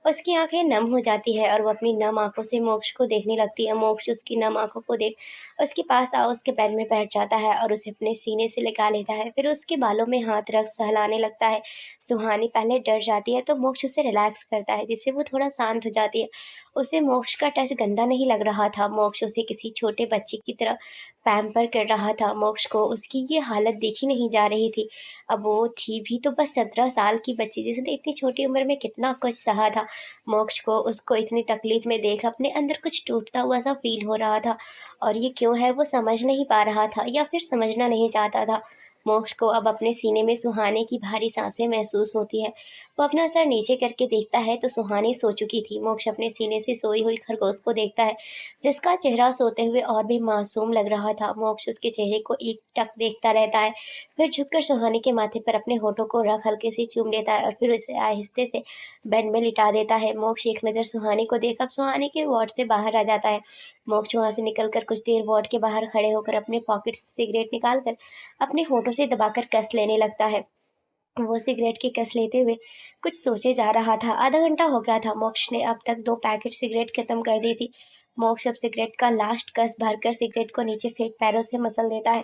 उसकी आँखें नम हो जाती है और वो अपनी नम आँखों से मोक्ष को देखने लगती है। मोक्ष उसकी नम आँखों को देख उसके पास आ उसके पैर में बैठ जाता है और उसे अपने सीने से लगा लेता है। फिर उसके बालों में हाथ रख सहलाने लगता है। सुहानी पहले डर जाती है तो मोक्ष उसे रिलैक्स करता है जिससे वो थोड़ा शांत हो जाती है। उसे मोक्ष का टच गंदा नहीं लग रहा था। मोक्ष उसे किसी छोटे बच्चे की तरह पैम्पर कर रहा था। मोक्ष को उसकी ये हालत देखी नहीं जा रही थी। अब वो थी भी तो बस 17 साल की बच्ची, जिसने इतनी छोटी उम्र में कितना कुछ सहा था। मोक्ष को उसको इतनी तकलीफ में देख अपने अंदर कुछ टूटता हुआ सा फ़ील हो रहा था और ये क्यों है वो समझ नहीं पा रहा था या फिर समझना नहीं चाहता था। मोक्ष को अब अपने सीने में सुहाने की भारी सांसें महसूस होती है। वो अपना सर नीचे करके देखता है तो सुहानी सो चुकी थी। मोक्ष अपने सीने से सोई हुई खरगोश को देखता है जिसका चेहरा सोते हुए और भी मासूम लग रहा था। मोक्ष उसके चेहरे को एकटक देखता रहता है, फिर झुककर सुहानी के माथे पर अपने होठों को रख हल्के से चूम लेता है और फिर उसे आहिस्ते से बेड में लिटा देता है। मोक्ष एक नज़र सुहानी को देख अब सुहानी के वार्ड से बाहर आ जाता है। मोक्ष वहाँ से निकलकर कुछ देर वार्ड के बाहर खड़े होकर अपने पॉकेट से सिगरेट निकालकर अपने होठों से दबाकर कस लेने लगता है। वो सिगरेट की कस लेते हुए कुछ सोचे जा रहा था। आधा घंटा हो गया था। मोक्ष ने अब तक 2 पैकेट सिगरेट खत्म कर दी थी। मोक्ष अब सिगरेट का लास्ट कस भरकर सिगरेट को नीचे फेंक पैरों से मसल देता है।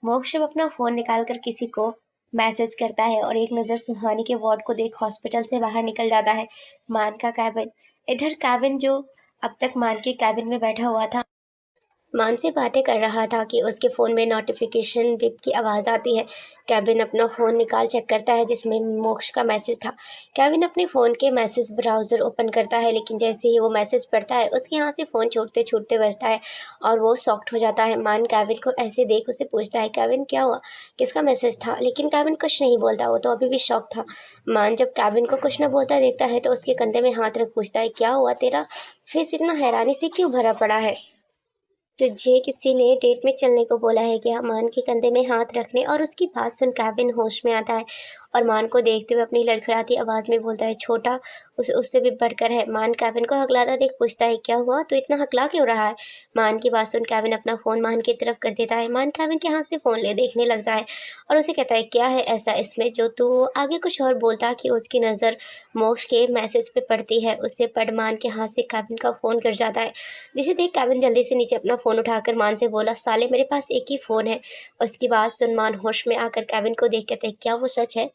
मोक्ष अब अपना फ़ोन निकालकर किसी को मैसेज करता है और एक नज़र सुहानी के वार्ड को देख हॉस्पिटल से बाहर निकल जाता है। मान का केबिन। इधर केविन, जो अब तक मान के केबिन में बैठा हुआ था, मान से बातें कर रहा था कि उसके फ़ोन में नोटिफिकेशन बिप की आवाज़ आती है। केविन अपना फ़ोन निकाल चेक करता है जिसमें मोक्ष का मैसेज था। केविन अपने फ़ोन के मैसेज ब्राउज़र ओपन करता है लेकिन जैसे ही वो मैसेज पढ़ता है उसके यहाँ से फ़ोन छूटते-छूटते बजता है और वो शॉक्ड हो जाता है। मान केविन को ऐसे देख उसे पूछता है, "केविन क्या हुआ? किसका मैसेज था?" लेकिन केविन कुछ नहीं बोलता, वो तो अभी भी शॉक था। मान जब केविन को कुछ न बोलता देखता है तो उसके कंधे में हाथ रख पूछता है, "क्या हुआ? तेरा फेस इतना हैरानी से क्यों भरा पड़ा है?" तुझे किसी ने डेट में चलने को बोला है क्या? मान के कंधे में हाथ रखने और उसकी बात सुन केविन होश में आता है और मान को देखते हुए अपनी लड़खड़ाती आवाज़ में बोलता है, छोटा उससे भी बढ़कर है। मान केविन को हकलाता देख पूछता है, क्या हुआ? तू इतना हकला क्यों रहा है? मान की बात सुन केविन अपना फ़ोन मान की तरफ कर देता है। मान केविन के हाथ से फ़ोन ले देखने लगता है और उसे कहता है, क्या है ऐसा इसमें जो तू आगे कुछ और बोलता कि उसकी नज़र मोक्ष के मैसेज पे पड़ती है। उससे पढ़ मान के हाथ से केविन का फ़ोन गिर जाता है, जिसे देख केविन जल्दी से नीचे अपना फ़ोन उठाकर मान से बोला, साले मेरे पास एक ही फ़ोन है। उसकी बात सुन मान होश में आकर केविन को देख कहते, क्या वो सच है?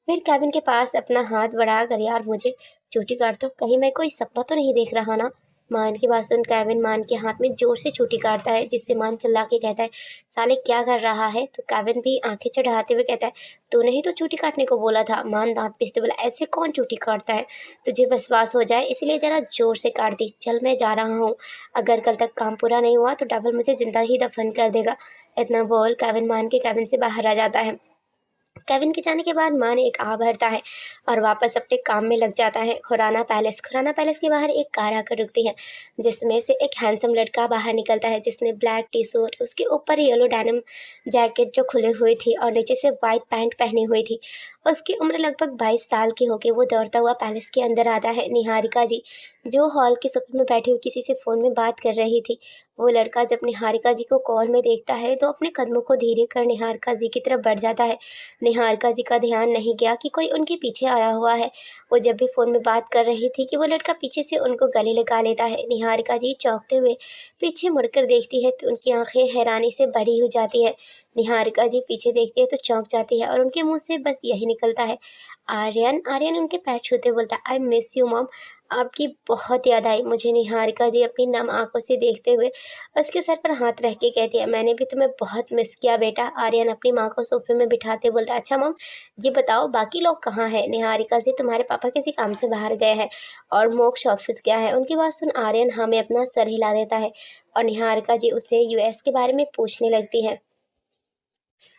फिर केविन के पास अपना हाथ बढ़ाकर, यार मुझे चोटी काट दो, कहीं मैं कोई सपना तो नहीं देख रहा ना? मान की बात सुन केविन मान के हाथ में ज़ोर से चोटी काटता है जिससे मान चिल्ला के कहता है, साले क्या कर रहा है? तो केविन भी आँखें चढ़ाते हुए कहता है, तूने ही तो चोटी काटने को बोला था। मान दाँत पीसते बोला, ऐसे कौन चोटी काटता है? तुझे विश्वास हो जाए इसलिए ज़रा ज़ोर से काट दी। चल मैं जा रहा हूँ। अगर कल तक काम पूरा नहीं हुआ तो डबल मुझे ज़िंदा ही दफ़न कर देगा। इतना बोल केविन मान के केबिन से बाहर आ जाता है। केविन के जाने के बाद मान एक आह भरता है और वापस अपने काम में लग जाता है। खुराना पैलेस के बाहर एक कार आकर रुकती है जिसमें से एक हैंडसम लड़का बाहर निकलता है जिसने ब्लैक टी शर्ट, उसके ऊपर येलो डेनिम जैकेट जो खुली हुई थी और नीचे से वाइट पैंट पहनी हुई थी। उसकी उम्र लगभग 22 साल की होगी। वो दौड़ता हुआ पैलेस के अंदर आता है। निहारिका जी, जो हॉल के सोफे में बैठी हुई किसी से फ़ोन में बात कर रही थी, वो लड़का जब निहारिका जी को कॉल में देखता है तो अपने कदमों को धीरे कर निहारिका जी की तरफ बढ़ जाता है। निहारिका जी का ध्यान नहीं गया कि कोई उनके पीछे आया हुआ है। वो जब भी फ़ोन में बात कर रही थी कि वो लड़का पीछे से उनको गले लगा लेता है। निहारिका जी चौंकते हुए पीछे मुड़कर देखती है तो उनकी आंखें हैरानी से बड़ी हो जाती है। निहारिका जी पीछे देखती है तो चौंक जाती है और उनके मुँह से बस यही निकलता है, आर्यन। आर्यन उनके पैर छूते बोलता है, आई मिस यू मॉम। आपकी बहुत याद आई मुझे। निहारिका जी अपनी नम आँखों से देखते हुए उसके सर पर हाथ रख के कहती है, मैंने भी तुम्हें बहुत मिस किया बेटा। आर्यन अपनी माँ को सोफे में बिठाते बोलता है, अच्छा मम, ये बताओ बाकी लोग कहाँ हैं? निहारिका जी, तुम्हारे पापा किसी काम से बाहर गए हैं और मोक्ष ऑफिस गया है। उनकी बात सुन आर्यन हमें अपना सर हिला देता है और निहारिका जी उसे यूएस के बारे में पूछने लगती है।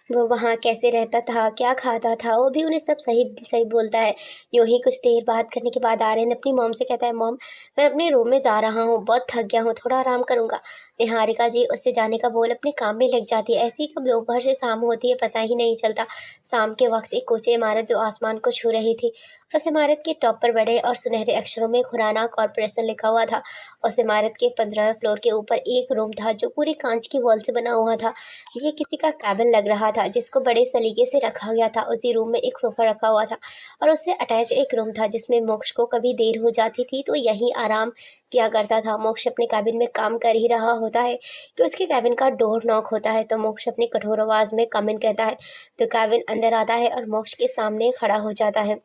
वो वहाँ कैसे रहता था, क्या खाता था, वो भी उन्हें सब सही सही बोलता है। यूँ ही कुछ देर बात करने के बाद आर्यन अपनी मॉम से कहता है, मॉम, मैं अपने रूम में जा रहा हूँ, बहुत थक गया हूँ, थोड़ा आराम करूँगा। निहारिका जी उससे जाने का बोल अपने काम में लग जाती है। ऐसे ही कब दोपहर से शाम होती है पता ही नहीं चलता। शाम के वक्त एक ऊंची इमारत जो आसमान को छू रही थी, उस इमारत के टॉप पर बड़े और सुनहरे अक्षरों में खुराना कॉरपोरेशन लिखा हुआ था। उस इमारत के 15वें फ्लोर के ऊपर एक रूम था जो पूरी कांच की वॉल से बना हुआ था। ये किसी का कैबिन लग रहा था जिसको बड़े सलीके से रखा गया था। उसी रूम में एक सोफा रखा हुआ था और उससे अटैच एक रूम था जिसमें मोक्ष को कभी देर हो जाती थी तो यहीं आराम किया करता था। मोक्ष अपने कैबिन में काम कर ही रहा होता है कि उसके कैबिन का डोर नॉक होता है तो मोक्ष अपनी कठोर आवाज में कम इन कहता है तो कैबिन अंदर आता है और मोक्ष के सामने खड़ा हो जाता है,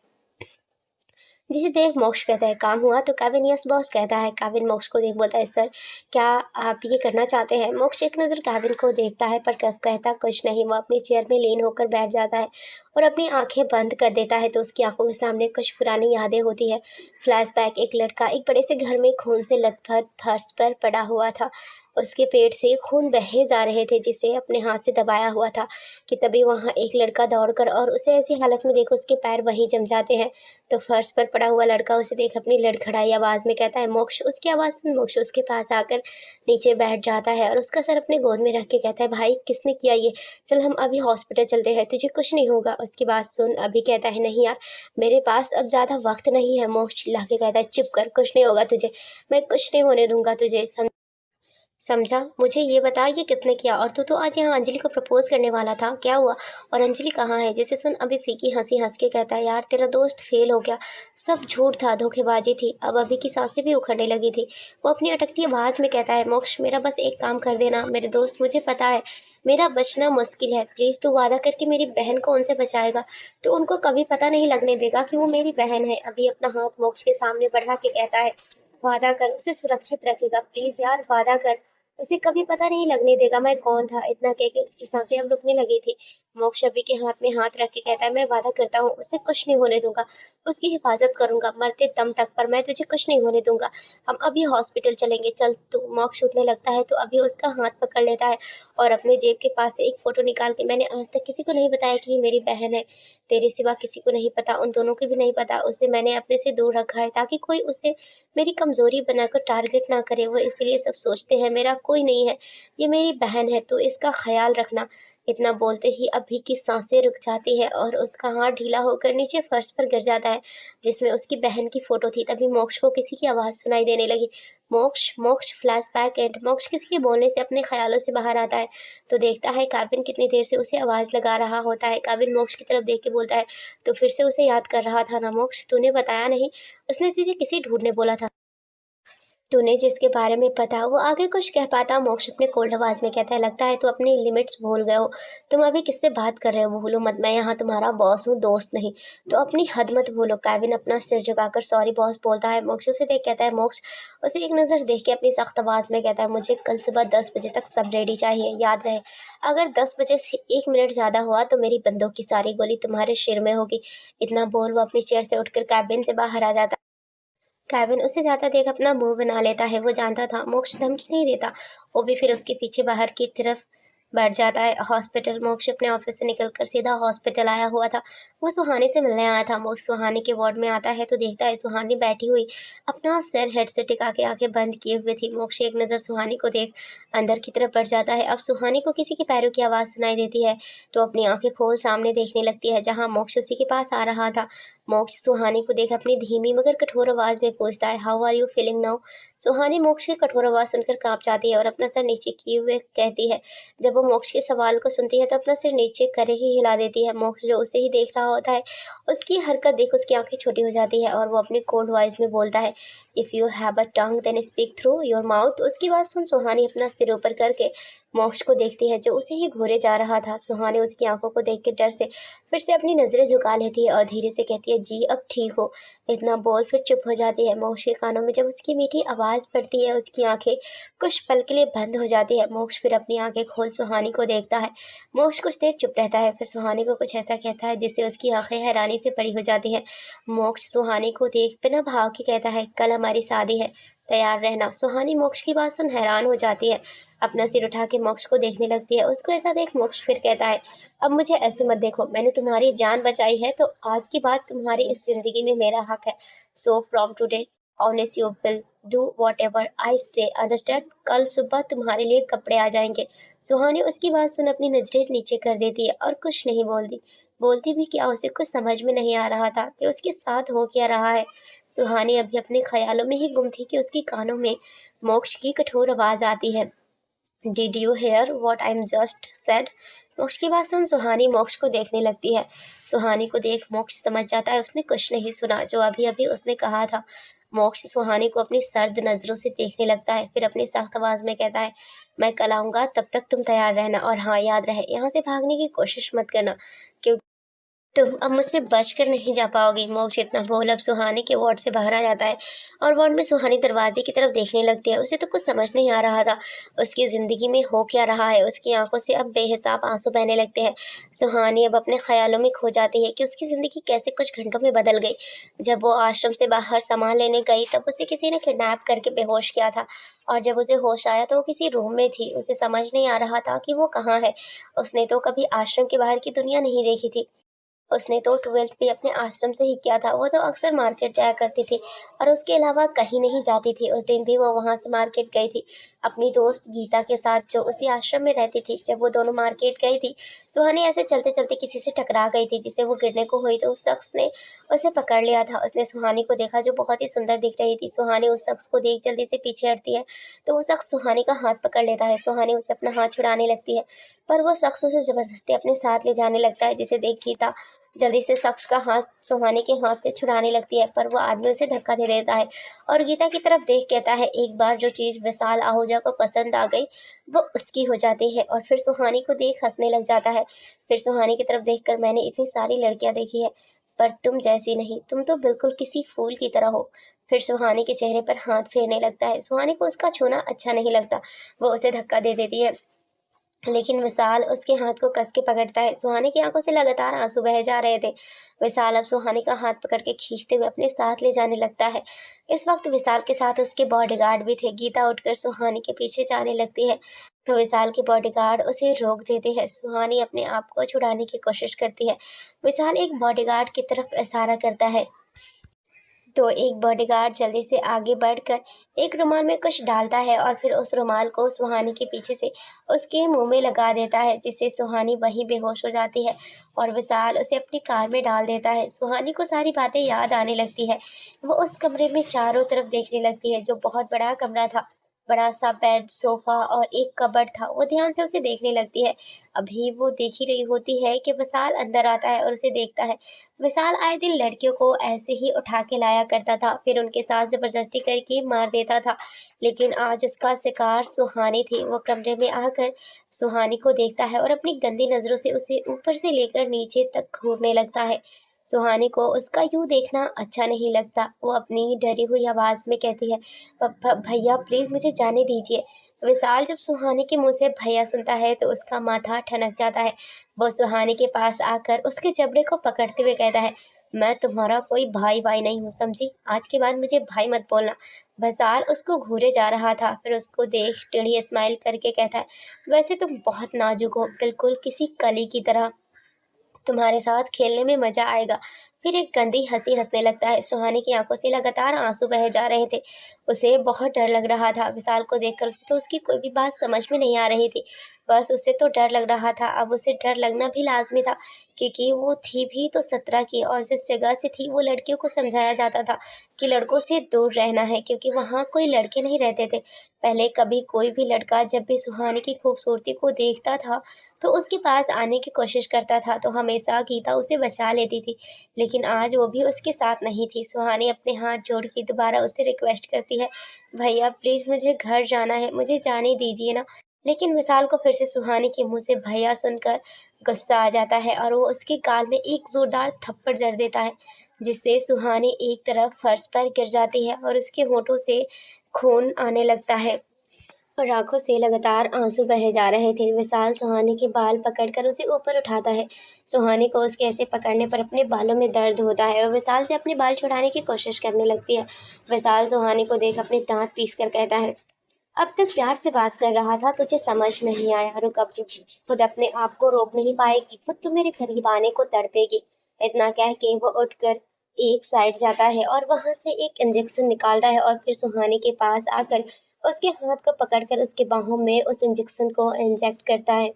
जिसे देख मोक्ष कहता है, काम हुआ? तो केविन यस बॉस कहता है। केविन मोक्ष को देख बोलता है, सर क्या आप ये करना चाहते हैं? मोक्ष एक नज़र केविन को देखता है पर कहता कुछ नहीं। वो अपनी चेयर में लीन होकर बैठ जाता है और अपनी आंखें बंद कर देता है तो उसकी आंखों के सामने कुछ पुरानी यादें होती है। फ्लैशबैक, एक लड़का एक बड़े से घर में खून से लथपथ फर्श पर पड़ा हुआ था। उसके पेट से खून बहे जा रहे थे जिसे अपने हाथ से दबाया हुआ था कि तभी वहाँ एक लड़का दौड़कर और उसे ऐसी हालत में देखो उसके पैर वहीं जम जाते हैं। तो फर्श पर पड़ा हुआ लड़का उसे देख अपनी लड़खड़ाई आवाज़ में कहता है, मोक्ष। उसकी आवाज़ सुन मोक्ष उसके पास आकर नीचे बैठ जाता है और उसका सर अपने गोद में रख के कहता है, भाई किसने किया ये? चल हम अभी हॉस्पिटल चलते हैं, तुझे कुछ नहीं होगा। उसकी बात सुन अभी कहता है, नहीं यार, मेरे पास अब ज़्यादा वक्त नहीं है। मोक्ष चिल्ला के कहता है, चुप कर, कुछ नहीं होगा तुझे, मैं कुछ नहीं होने दूंगा तुझे, समझा? मुझे ये बता ये किसने किया? और तू तो आज यहाँ अंजलि को प्रपोज करने वाला था, क्या हुआ? और अंजलि कहाँ है? जिसे सुन अभी फीकी हंसी हंस के कहता है, यार तेरा दोस्त फेल हो गया, सब झूठ था, धोखेबाजी थी। अब अभी की सांसें भी उखड़ने लगी थी। वो अपनी अटकती आवाज़ में कहता है, मोक्ष मेरा बस एक काम कर देना मेरे दोस्त, मुझे पता है मेरा बचना मुश्किल है, प्लीज़ तू वादा करके मेरी बहन को उनसे बचाएगा, तो उनको कभी पता नहीं लगने देगा कि वो मेरी बहन है। अभी अपना हाथ मोक्ष के सामने बढ़ा के कहता है, वादा कर, उसे सुरक्षित रखेगा, प्लीज यार वादा कर, उसे कभी पता नहीं लगने देगा मैं कौन था। इतना कह के उसकी सांसें अब रुकने लगी थी। मोक्ष अभी के हाथ में हाथ रख के कहता है, मैं वादा करता हूँ उसे कुछ नहीं होने दूंगा, उसकी हिफाजत करूंगा मरते दम तक, पर मैं तुझे कुछ नहीं होने दूंगा। हम अभी हॉस्पिटल चलेंगे, चल। तू मोक्ष उठने लगता है तो अभी उसका हाथ पकड़ लेता है और अपने जेब के पास से एक फोटो निकाल के, मैंने आज तक किसी को नहीं बताया कि ये मेरी बहन है, तेरे सिवा किसी को नहीं पता, उन दोनों को भी नहीं पता, उसे मैंने अपने से दूर रखा है ताकि कोई उसे मेरी कमज़ोरी बनाकर टारगेट ना करे। वो इसलिए सब सोचते हैं मेरा कोई नहीं है, ये मेरी बहन है, तो इसका ख्याल रखना। इतना बोलते ही अभी की सांसें रुक जाती है और उसका हाथ ढीला होकर नीचे फर्श पर गिर जाता है जिसमें उसकी बहन की फोटो थी। तभी मोक्ष को किसी की आवाज़ सुनाई देने लगी, मोक्ष मोक्ष। फ्लैशबैक एंड मोक्ष किसी के बोलने से अपने ख्यालों से बाहर आता है तो देखता है काबिन कितनी देर से उसे आवाज़ लगा रहा होता है। काबिन मोक्ष की तरफ देख के बोलता है, तो फिर से उसे याद कर रहा था ना मोक्ष, तूने बताया नहीं उसने तुझे किसी ढूंढने बोला था, तूने जिसके बारे में पता वो आगे कुछ कह पाता। मोक्ष अपने कोल्ड आवाज में कहता है, लगता है तू अपनी लिमिट्स भूल गए हो, तुम अभी किससे बात कर रहे हो? भूलो मत, मैं यहाँ तुम्हारा बॉस हूँ, दोस्त नहीं, तो अपनी हद मत भूलो। केविन अपना सिर झुकाकर सॉरी बॉस बोलता है। मोक्ष उसे देख कहता है, मोक्ष उसे एक नज़र देख के अपनी सख्त आवाज में कहता है, मुझे कल सुबह 10 बजे तक सब रेडी चाहिए, याद रहे अगर 10 बजे से 1 मिनट ज़्यादा हुआ तो मेरी बंदूक की सारी गोली तुम्हारे सिर में होगी। इतना बोल वो अपनी चेयर से उठकर कैबिन से बाहर आ जाता। केविन उसे जाता देख अपना मुंह बना लेता है। वो जानता था मोक्ष धमकी नहीं देता। वो भी फिर उसके पीछे बाहर की तरफ बढ़ जाता है। हॉस्पिटल, मोक्ष अपने ऑफिस से निकलकर सीधा हॉस्पिटल आया हुआ था। वो सुहानी से मिलने आया था। मोक्ष सुहानी के वार्ड में आता है तो देखता है सुहानी बैठी हुई अपना सिर हेड से टिका के आंखें बंद किए हुए थी। मोक्ष एक नज़र सुहानी को देख अंदर की तरफ बढ़ जाता है। अब सुहानी को किसी के पैरों की आवाज़ सुनाई देती है तो अपनी आंखें खोल सामने देखने लगती है जहाँ मोक्ष उसी के पास आ रहा था। मोक्ष सुहानी को देख अपनी धीमी मगर कठोर आवाज में पूछता है, how are you feeling now? सुहानी मोक्ष की कठोर आवाज सुनकर कांप जाती है और अपना सर नीचे किए हुए कहती है। जब वो मोक्ष के सवाल को सुनती है तो अपना सिर नीचे करे ही हिला देती है। मोक्ष जो उसे ही देख रहा होता है उसकी हरकत देख उसकी आंखें छोटी हो जाती है और वो अपनी कोल्ड वॉइस में बोलता है, if you have a tongue then speak through your mouth. उसकी बात सुन सुहानी अपना सिर ऊपर करके मोक्ष को देखती है जो उसे ही घूरे जा रहा था। सुहानी उसकी आंखों को देख के डर से फिर से अपनी नज़रें झुका लेती है और धीरे से कहती है, जी अब ठीक हो। इतना बोल फिर चुप हो जाती है। मोक्ष के कानों में जब उसकी मीठी आवाज़ पड़ती है, उसकी आंखें कुछ पल के लिए बंद हो जाती है। मोक्ष फिर अपनी आंखें खोल सुहानी को देखता है। मोक्ष कुछ देर चुप रहता है, फिर सुहानी को कुछ ऐसा कहता है जिससे उसकी आंखें हैरानी से बड़ी हो जाती हैं। मोक्ष सुहानी को देख बिना भाव के कहता है, कल हमारी शादी है, तैयार रहना। सुहानी मोक्ष की बात सुन हैरान हो जाती है, अपना सिर उठा के मोक्ष को देखने लगती है। उसको ऐसा देख मोक्ष फिर कहता है, अब मुझे ऐसे मत देखो, मैंने तुम्हारी जान बचाई है तो आज के बाद तुम्हारी इस जिंदगी में मेरा हक है। So from today honest you will do what ever I से, अंडरस्टैंड। कल सुबह तुम्हारे लिए कपड़े आ जाएंगे। सुहानी उसकी बात सुन अपनी नजरें नीचे कर देती है और कुछ नहीं बोलती। बोलती भी क्या, उसे कुछ समझ में नहीं आ रहा था कि उसके साथ हो क्या रहा है। सुहानी अभी अपने ख्यालों में ही गुम थी कि उसके कानों में मोक्ष की कठोर आवाज आती है, did you here what I am just said. मोक्ष की बात सुन सुहानी मोक्ष को देखने लगती है। सुहानी को देख मोक्ष समझ जाता है उसने कुछ नहीं सुना जो अभी अभी उसने कहा था। मोक्ष सुहानी को अपनी सर्द नजरों से देखने लगता है, फिर अपनी सख्त आवाज में कहता है, मैं कल आऊंगा, तब तक तुम तैयार रहना, और हाँ याद रहे यहाँ से भागने की कोशिश मत करना, क्योंकि तुम अब मुझसे बचकर नहीं जा पाओगी। मोक्ष इतना बोल अब सुहानी के वार्ड से बाहर आ जाता है और वार्ड में सुहानी दरवाजे की तरफ देखने लगती है। उसे तो कुछ समझ नहीं आ रहा था उसकी ज़िंदगी में हो क्या रहा है। उसकी आंखों से अब बेहिसाब आंसू बहने लगते हैं। सुहानी अब अपने ख्यालों में खो जाती है कि उसकी ज़िंदगी कैसे कुछ घंटों में बदल गई। जब वो आश्रम से बाहर सामान लेने गई तब उसे किसी ने किडनैप करके बेहोश किया था, और जब उसे होश आया तो वो किसी रूम में थी। उसे समझ नहीं आ रहा था कि वो कहाँ है। उसने तो कभी आश्रम के बाहर की दुनिया नहीं देखी थी। उसने तो 12th भी अपने आश्रम से ही किया था। वो तो अक्सर मार्केट जाया करती थी और उसके अलावा कहीं नहीं जाती थी। उस दिन भी वो वहाँ से मार्केट गई थी अपनी दोस्त गीता के साथ जो उसी आश्रम में रहती थी। जब वो दोनों मार्केट गई थी, सुहानी ऐसे चलते चलते किसी से टकरा गई थी जिसे वो गिरने को हुई तो उस शख्स ने उसे पकड़ लिया था। उसने सुहानी को देखा जो बहुत ही सुंदर दिख रही थी। सुहानी उस शख्स को देख जल्दी से पीछे हटती है तो वो शख्स सुहानी का हाथ पकड़ लेता है। सुहानी उसे अपना हाथ छुड़ाने लगती है पर वो शख्स उसे जबरदस्ती अपने साथ ले जाने लगता है, जिसे देख गीता जल्दी से शख्स का हाथ सुहानी के हाथ से छुड़ाने लगती है पर वो आदमी उसे धक्का दे देता है और गीता की तरफ देख कहता है, एक बार जो चीज़ विशाल आहूजा को पसंद आ गई वो उसकी हो जाती है। और फिर सुहानी को देख हंसने लग जाता है। फिर सुहानी की तरफ देखकर, मैंने इतनी सारी लड़कियां देखी है पर तुम जैसी नहीं, तुम तो बिल्कुल किसी फूल की तरह हो। फिर सुहानी के चेहरे पर हाथ फेरने लगता है। सुहानी को उसका छूना अच्छा नहीं लगता, वो उसे धक्का दे देती है लेकिन विशाल उसके हाथ को कस के पकड़ता है। सुहानी की आंखों से लगातार आंसू बह जा रहे थे। विशाल अब सुहानी का हाथ पकड़ के खींचते हुए अपने साथ ले जाने लगता है। इस वक्त विशाल के साथ उसके बॉडीगार्ड भी थे। गीता उठकर सुहानी के पीछे जाने लगती है तो विशाल के बॉडीगार्ड उसे रोक देते हैं। सुहानी अपने आप को छुड़ाने की कोशिश करती है। विशाल एक बॉडीगार्ड की तरफ इशारा करता है तो एक बॉडीगार्ड जल्दी से आगे बढ़कर एक रुमाल में कुछ डालता है और फिर उस रुमाल को सुहानी के पीछे से उसके मुंह में लगा देता है, जिससे सुहानी वहीं बेहोश हो जाती है और विशाल उसे अपनी कार में डाल देता है। सुहानी को सारी बातें याद आने लगती है। वो उस कमरे में चारों तरफ देखने लगती है जो बहुत बड़ा कमरा था। बड़ा सा बेड, सोफा और एक कबर्ड था। वो ध्यान से उसे देखने लगती है। अभी वो देख ही रही होती है कि विशाल अंदर आता है और उसे देखता है। विशाल आए दिन लड़कियों को ऐसे ही उठा के लाया करता था, फिर उनके साथ जबरदस्ती करके मार देता था। लेकिन आज उसका शिकार सुहानी थी। वो कमरे में आकर सुहानी को देखता है और अपनी गंदी नजरों से उसे ऊपर से लेकर नीचे तक घूरने लगता है। सुहानी को उसका यूं देखना अच्छा नहीं लगता। वो अपनी डरी हुई आवाज में कहती है, भैया प्लीज मुझे जाने दीजिए। विशाल जब सुहानी के मुंह से भैया सुनता है तो उसका माथा ठनक जाता है। वो सुहानी के पास आकर उसके जबड़े को पकड़ते हुए कहता है, मैं तुम्हारा कोई भाई भाई नहीं हूँ, समझी? आज के बाद मुझे भाई मत बोलना। विशाल उसको घूरे जा रहा था, फिर उसको देख टेढ़ी स्माइल करके कहता है, वैसे तुम बहुत नाजुक हो, बिल्कुल किसी कली की तरह। तुम्हारे साथ खेलने में मजा आएगा। फिर एक गंदी हंसी हंसने लगता है। सुहानी की आंखों से लगातार आंसू बह जा रहे थे। उसे बहुत डर लग रहा था। विशाल को देखकर उसे तो उसकी कोई भी बात समझ में नहीं आ रही थी। बस उसे तो डर लग रहा था। अब उसे डर लगना भी लाजमी था क्योंकि वो थी भी तो 17 की, और जिस जगह से थी वो लड़कियों को समझाया जाता था कि लड़कों से दूर रहना है क्योंकि वहाँ कोई लड़के नहीं रहते थे। पहले कभी कोई भी लड़का जब भी सुहानी की खूबसूरती को देखता था तो उसके पास आने की कोशिश करता था तो हमेशा गीता उसे बचा लेती थी, लेकिन आज वो भी उसके साथ नहीं थी। सुहानी अपने हाथ जोड़ के दोबारा उससे रिक्वेस्ट करती है, भैया प्लीज़ मुझे घर जाना है, मुझे जाने दीजिए ना। लेकिन विशाल को फिर से सुहानी के मुंह से भैया सुनकर गुस्सा आ जाता है और वो उसके गाल में एक जोरदार थप्पड़ जड़ देता है, जिससे सुहानी एक तरफ फर्श पर गिर जाती है और उसके होठों से खून आने लगता है और आंखों से लगातार आंसू बहे जा रहे थे। विशाल सुहानी के बाल पकड़कर उसे ऊपर उठाता है। सुहानी को उसके ऐसे पकड़ने पर अपने बालों में दर्द होता है और विशाल से अपने बाल छुड़ाने की कोशिश करने लगती है। विशाल सुहानी को देख अपनी दांत पीस कर कहता है, अब तक प्यार से बात कर रहा था, तुझे समझ नहीं आया। रुक, अब खुद अपने आप को रोक नहीं पाएगी, खुद तो मेरे करीब आने को तड़पेगी। इतना कह के वो उठकर एक साइड जाता है और वहां से एक इंजेक्शन निकालता है और फिर सुहानी के पास आकर उसके हाथ को पकड़कर उसके बाहों में उस इंजेक्शन को इंजेक्ट करता है,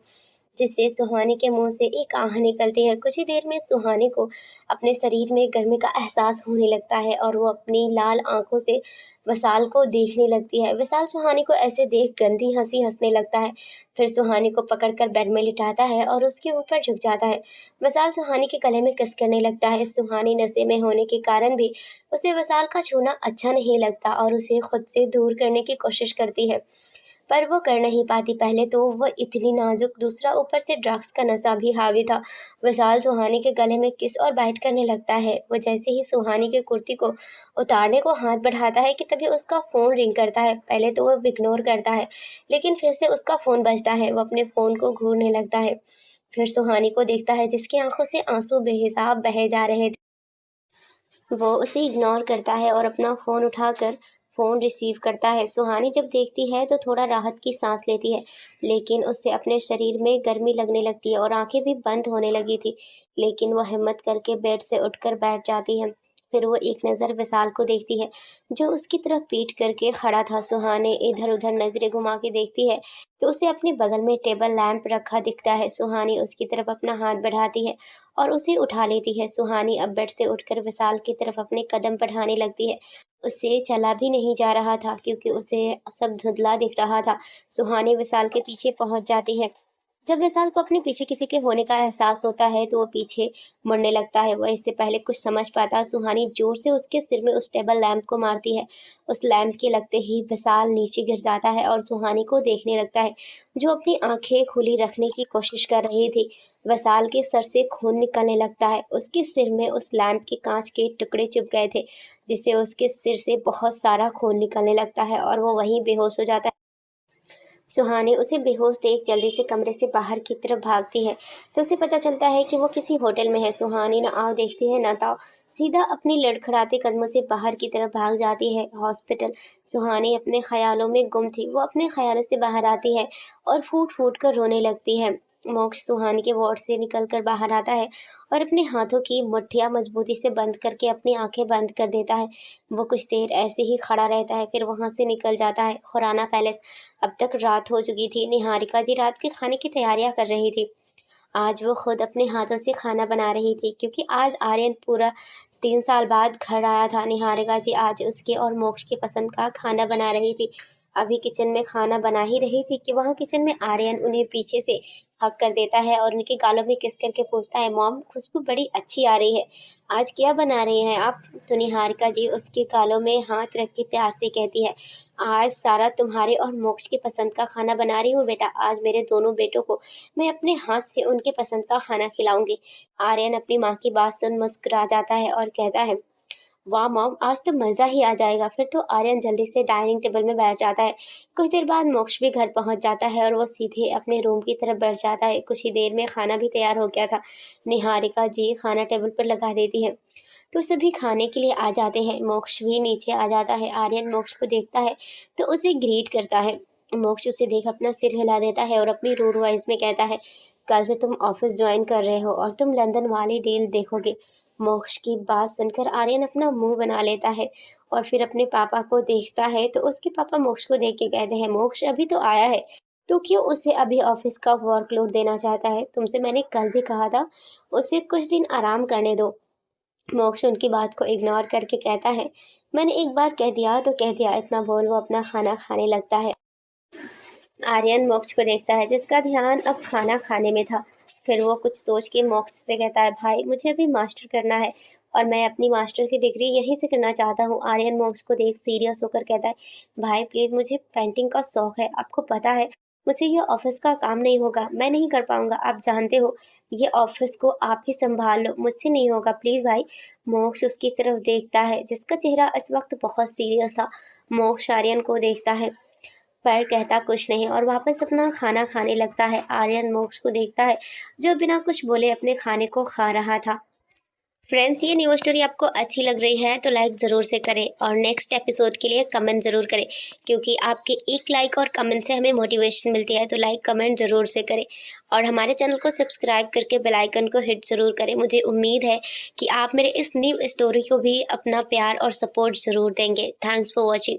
जिससे सुहानी के मुंह से एक आह निकलती है। कुछ ही देर में सुहानी को अपने शरीर में गर्मी का एहसास होने लगता है और वो अपनी लाल आंखों से विशाल को देखने लगती है। विशाल सुहानी को ऐसे देख गंदी हंसी हंसने लगता है। फिर सुहानी को पकड़कर बेड में लिटाता है और उसके ऊपर झुक जाता है। विशाल सुहानी के गले में किस करने लगता है। सुहानी नशे में होने के कारण भी उसे विशाल का छूना अच्छा नहीं लगता और उसे खुद से दूर करने की कोशिश करती है, पर वो कर नहीं पाती। पहले तो वो इतनी नाजुक, दूसरा ऊपर से ड्रग्स का नशा भी हावी था। विशाल सुहानी के गले में किस और बाइट करने लगता है। वो जैसे ही सुहानी की कुर्ती को उतारने को हाथ बढ़ाता है कि तभी उसका फ़ोन रिंग करता है। पहले तो वो इग्नोर करता है, लेकिन फिर से उसका फ़ोन बजता है। वो अपने फ़ोन को घूरने लगता है, फिर सुहानी को देखता है जिसकी आंखों से आंसू बेहिसाब बहे जा रहे थे। वो उसे इग्नोर करता है और अपना फ़ोन उठाकर फ़ोन रिसीव करता है। सुहानी जब देखती है तो थोड़ा राहत की सांस लेती है, लेकिन उसे अपने शरीर में गर्मी लगने लगती है और आंखें भी बंद होने लगी थी। लेकिन वह हिम्मत करके बेड से उठकर बैठ जाती है। फिर वो एक नज़र विशाल को देखती है, जो उसकी तरफ पीठ करके खड़ा था। सुहानी इधर-उधर नज़रें घुमा के देखती है तो उसे अपने बगल में टेबल लैंप रखा दिखता है। सुहानी उसकी तरफ अपना हाथ बढ़ाती है और उसे उठा लेती है। सुहानी अब बेड से उठकर विशाल की तरफ अपने कदम बढ़ाने लगती है। उससे चला भी नहीं जा रहा था क्योंकि उसे सब धुंधला दिख रहा था। सुहानी विशाल के पीछे पहुंच जाती है। जब विशाल को अपने पीछे किसी के होने का एहसास होता है तो वो पीछे मुड़ने लगता है। वह इससे पहले कुछ समझ पाता, सुहानी जोर से उसके सिर में उस टेबल लैंप को मारती है। उस लैंप के लगते ही विशाल नीचे गिर जाता है और सुहानी को देखने लगता है, जो अपनी आंखें खुली रखने की कोशिश कर रही थी। विशाल के सर से खून निकलने लगता है। उसके सिर में उस लैंप के कांच के टुकड़े चुभ गए थे, जिससे उसके सिर से बहुत सारा खून निकलने लगता है और वो वहीं बेहोश हो जाता है। सुहानी उसे बेहोश देख जल्दी से कमरे से बाहर की तरफ भागती है तो उसे पता चलता है कि वो किसी होटल में है। सुहानी न आओ देखती है न ताओ, सीधा अपनी लड़खड़ाते कदमों से बाहर की तरफ भाग जाती है। हॉस्पिटल। सुहानी अपने ख्यालों में गुम थी। वो अपने ख्यालों से बाहर आती है और फूट फूट कर रोने लगती है। मोक्ष सुहानी के वार्ड से निकल कर बाहर आता है और अपने हाथों की मुट्ठियां मजबूती से बंद करके अपनी आंखें बंद कर देता है। वो कुछ देर ऐसे ही खड़ा रहता है, फिर वहां से निकल जाता है। खुराना पैलेस। अब तक रात हो चुकी थी। निहारिका जी रात के खाने की तैयारियां कर रही थी। आज वो खुद अपने हाथों से खाना बना रही थी क्योंकि आज आर्यन पूरा 3 साल बाद घर आया था। निहारिका जी आज उसके और मोक्ष की पसंद का खाना बना रही थी। अभी किचन में खाना बना ही रही थी कि वहाँ किचन में आर्यन उन्हें पीछे से हक कर देता है और उनके गालों में किस करके पूछता है, मॉम खुशबू बड़ी अच्छी आ रही है, आज क्या बना रही हैं आप? तो निहारिका जी उसके गालों में हाथ रख के प्यार से कहती है, आज सारा तुम्हारे और मोक्ष की पसंद का खाना बना रही हूँ बेटा। आज मेरे दोनों बेटों को मैं अपने हाथ से उनके पसंद का खाना खिलाऊंगी। आर्यन अपनी माँ की बात सुन मुस्कुरा जाता है और कहता है, वाह मॉम आज तो मज़ा ही आ जाएगा। फिर तो आर्यन जल्दी से डाइनिंग टेबल में बैठ जाता है। कुछ देर बाद मोक्ष भी घर पहुंच जाता है और वो सीधे अपने रूम की तरफ बैठ जाता है। कुछ ही देर में खाना भी तैयार हो गया था। निहारिका जी खाना टेबल पर लगा देती है तो सभी खाने के लिए आ जाते हैं। मोक्ष भी नीचे आ जाता है। आर्यन मोक्ष को देखता है तो उसे ग्रीट करता है। मोक्ष उसे देख अपना सिर हिला देता है और अपनी रूड वॉइस में कहता है, कल से तुम ऑफिस ज्वाइन कर रहे हो और तुम लंदन वाली डील देखोगे। मोक्ष की बात सुनकर आर्यन अपना मुंह बना लेता है और फिर अपने पापा को देखता है तो उसके पापा मोक्ष को देख के कहते हैं, मोक्ष अभी तो आया है, तो क्यों उसे अभी ऑफिस का वर्कलोड देना चाहता है? तुमसे मैंने कल भी कहा था उसे कुछ दिन आराम करने दो। मोक्ष उनकी बात को इग्नोर करके कहता है, मैंने एक बार कह दिया तो कह दिया। इतना बोल वो अपना खाना खाने लगता है। आर्यन मोक्ष को देखता है जिसका ध्यान अब खाना खाने में था। फिर वो कुछ सोच के मोक्ष से कहता है, भाई मुझे अभी मास्टर करना है और मैं अपनी मास्टर की डिग्री यहीं से करना चाहता हूँ। आर्यन मोक्ष को देख सीरियस होकर कहता है, भाई प्लीज मुझे पेंटिंग का शौक है, आपको पता है मुझसे ये ऑफिस का काम नहीं होगा, मैं नहीं कर पाऊँगा, आप जानते हो, ये ऑफिस को आप ही सँभाल लो, मुझसे नहीं होगा प्लीज़ भाई। मोक्ष उसकी तरफ देखता है, जिसका चेहरा इस वक़्त बहुत सीरियस था। मोक्ष आर्यन को देखता है, पर कहता कुछ नहीं और वापस अपना खाना खाने लगता है। आर्यन मोक्ष को देखता है, जो बिना कुछ बोले अपने खाने को खा रहा था। फ्रेंड्स, ये न्यूज़ स्टोरी आपको अच्छी लग रही है तो लाइक ज़रूर से करें और नेक्स्ट एपिसोड के लिए कमेंट ज़रूर करें, क्योंकि आपके एक लाइक और कमेंट से हमें मोटिवेशन मिलती है। तो लाइक कमेंट ज़रूर से करें और हमारे चैनल को सब्सक्राइब करके बेल आइकन को हिट ज़रूर करें। मुझे उम्मीद है कि आप मेरे इस न्यू स्टोरी को भी अपना प्यार और सपोर्ट ज़रूर देंगे। Thanks for watching.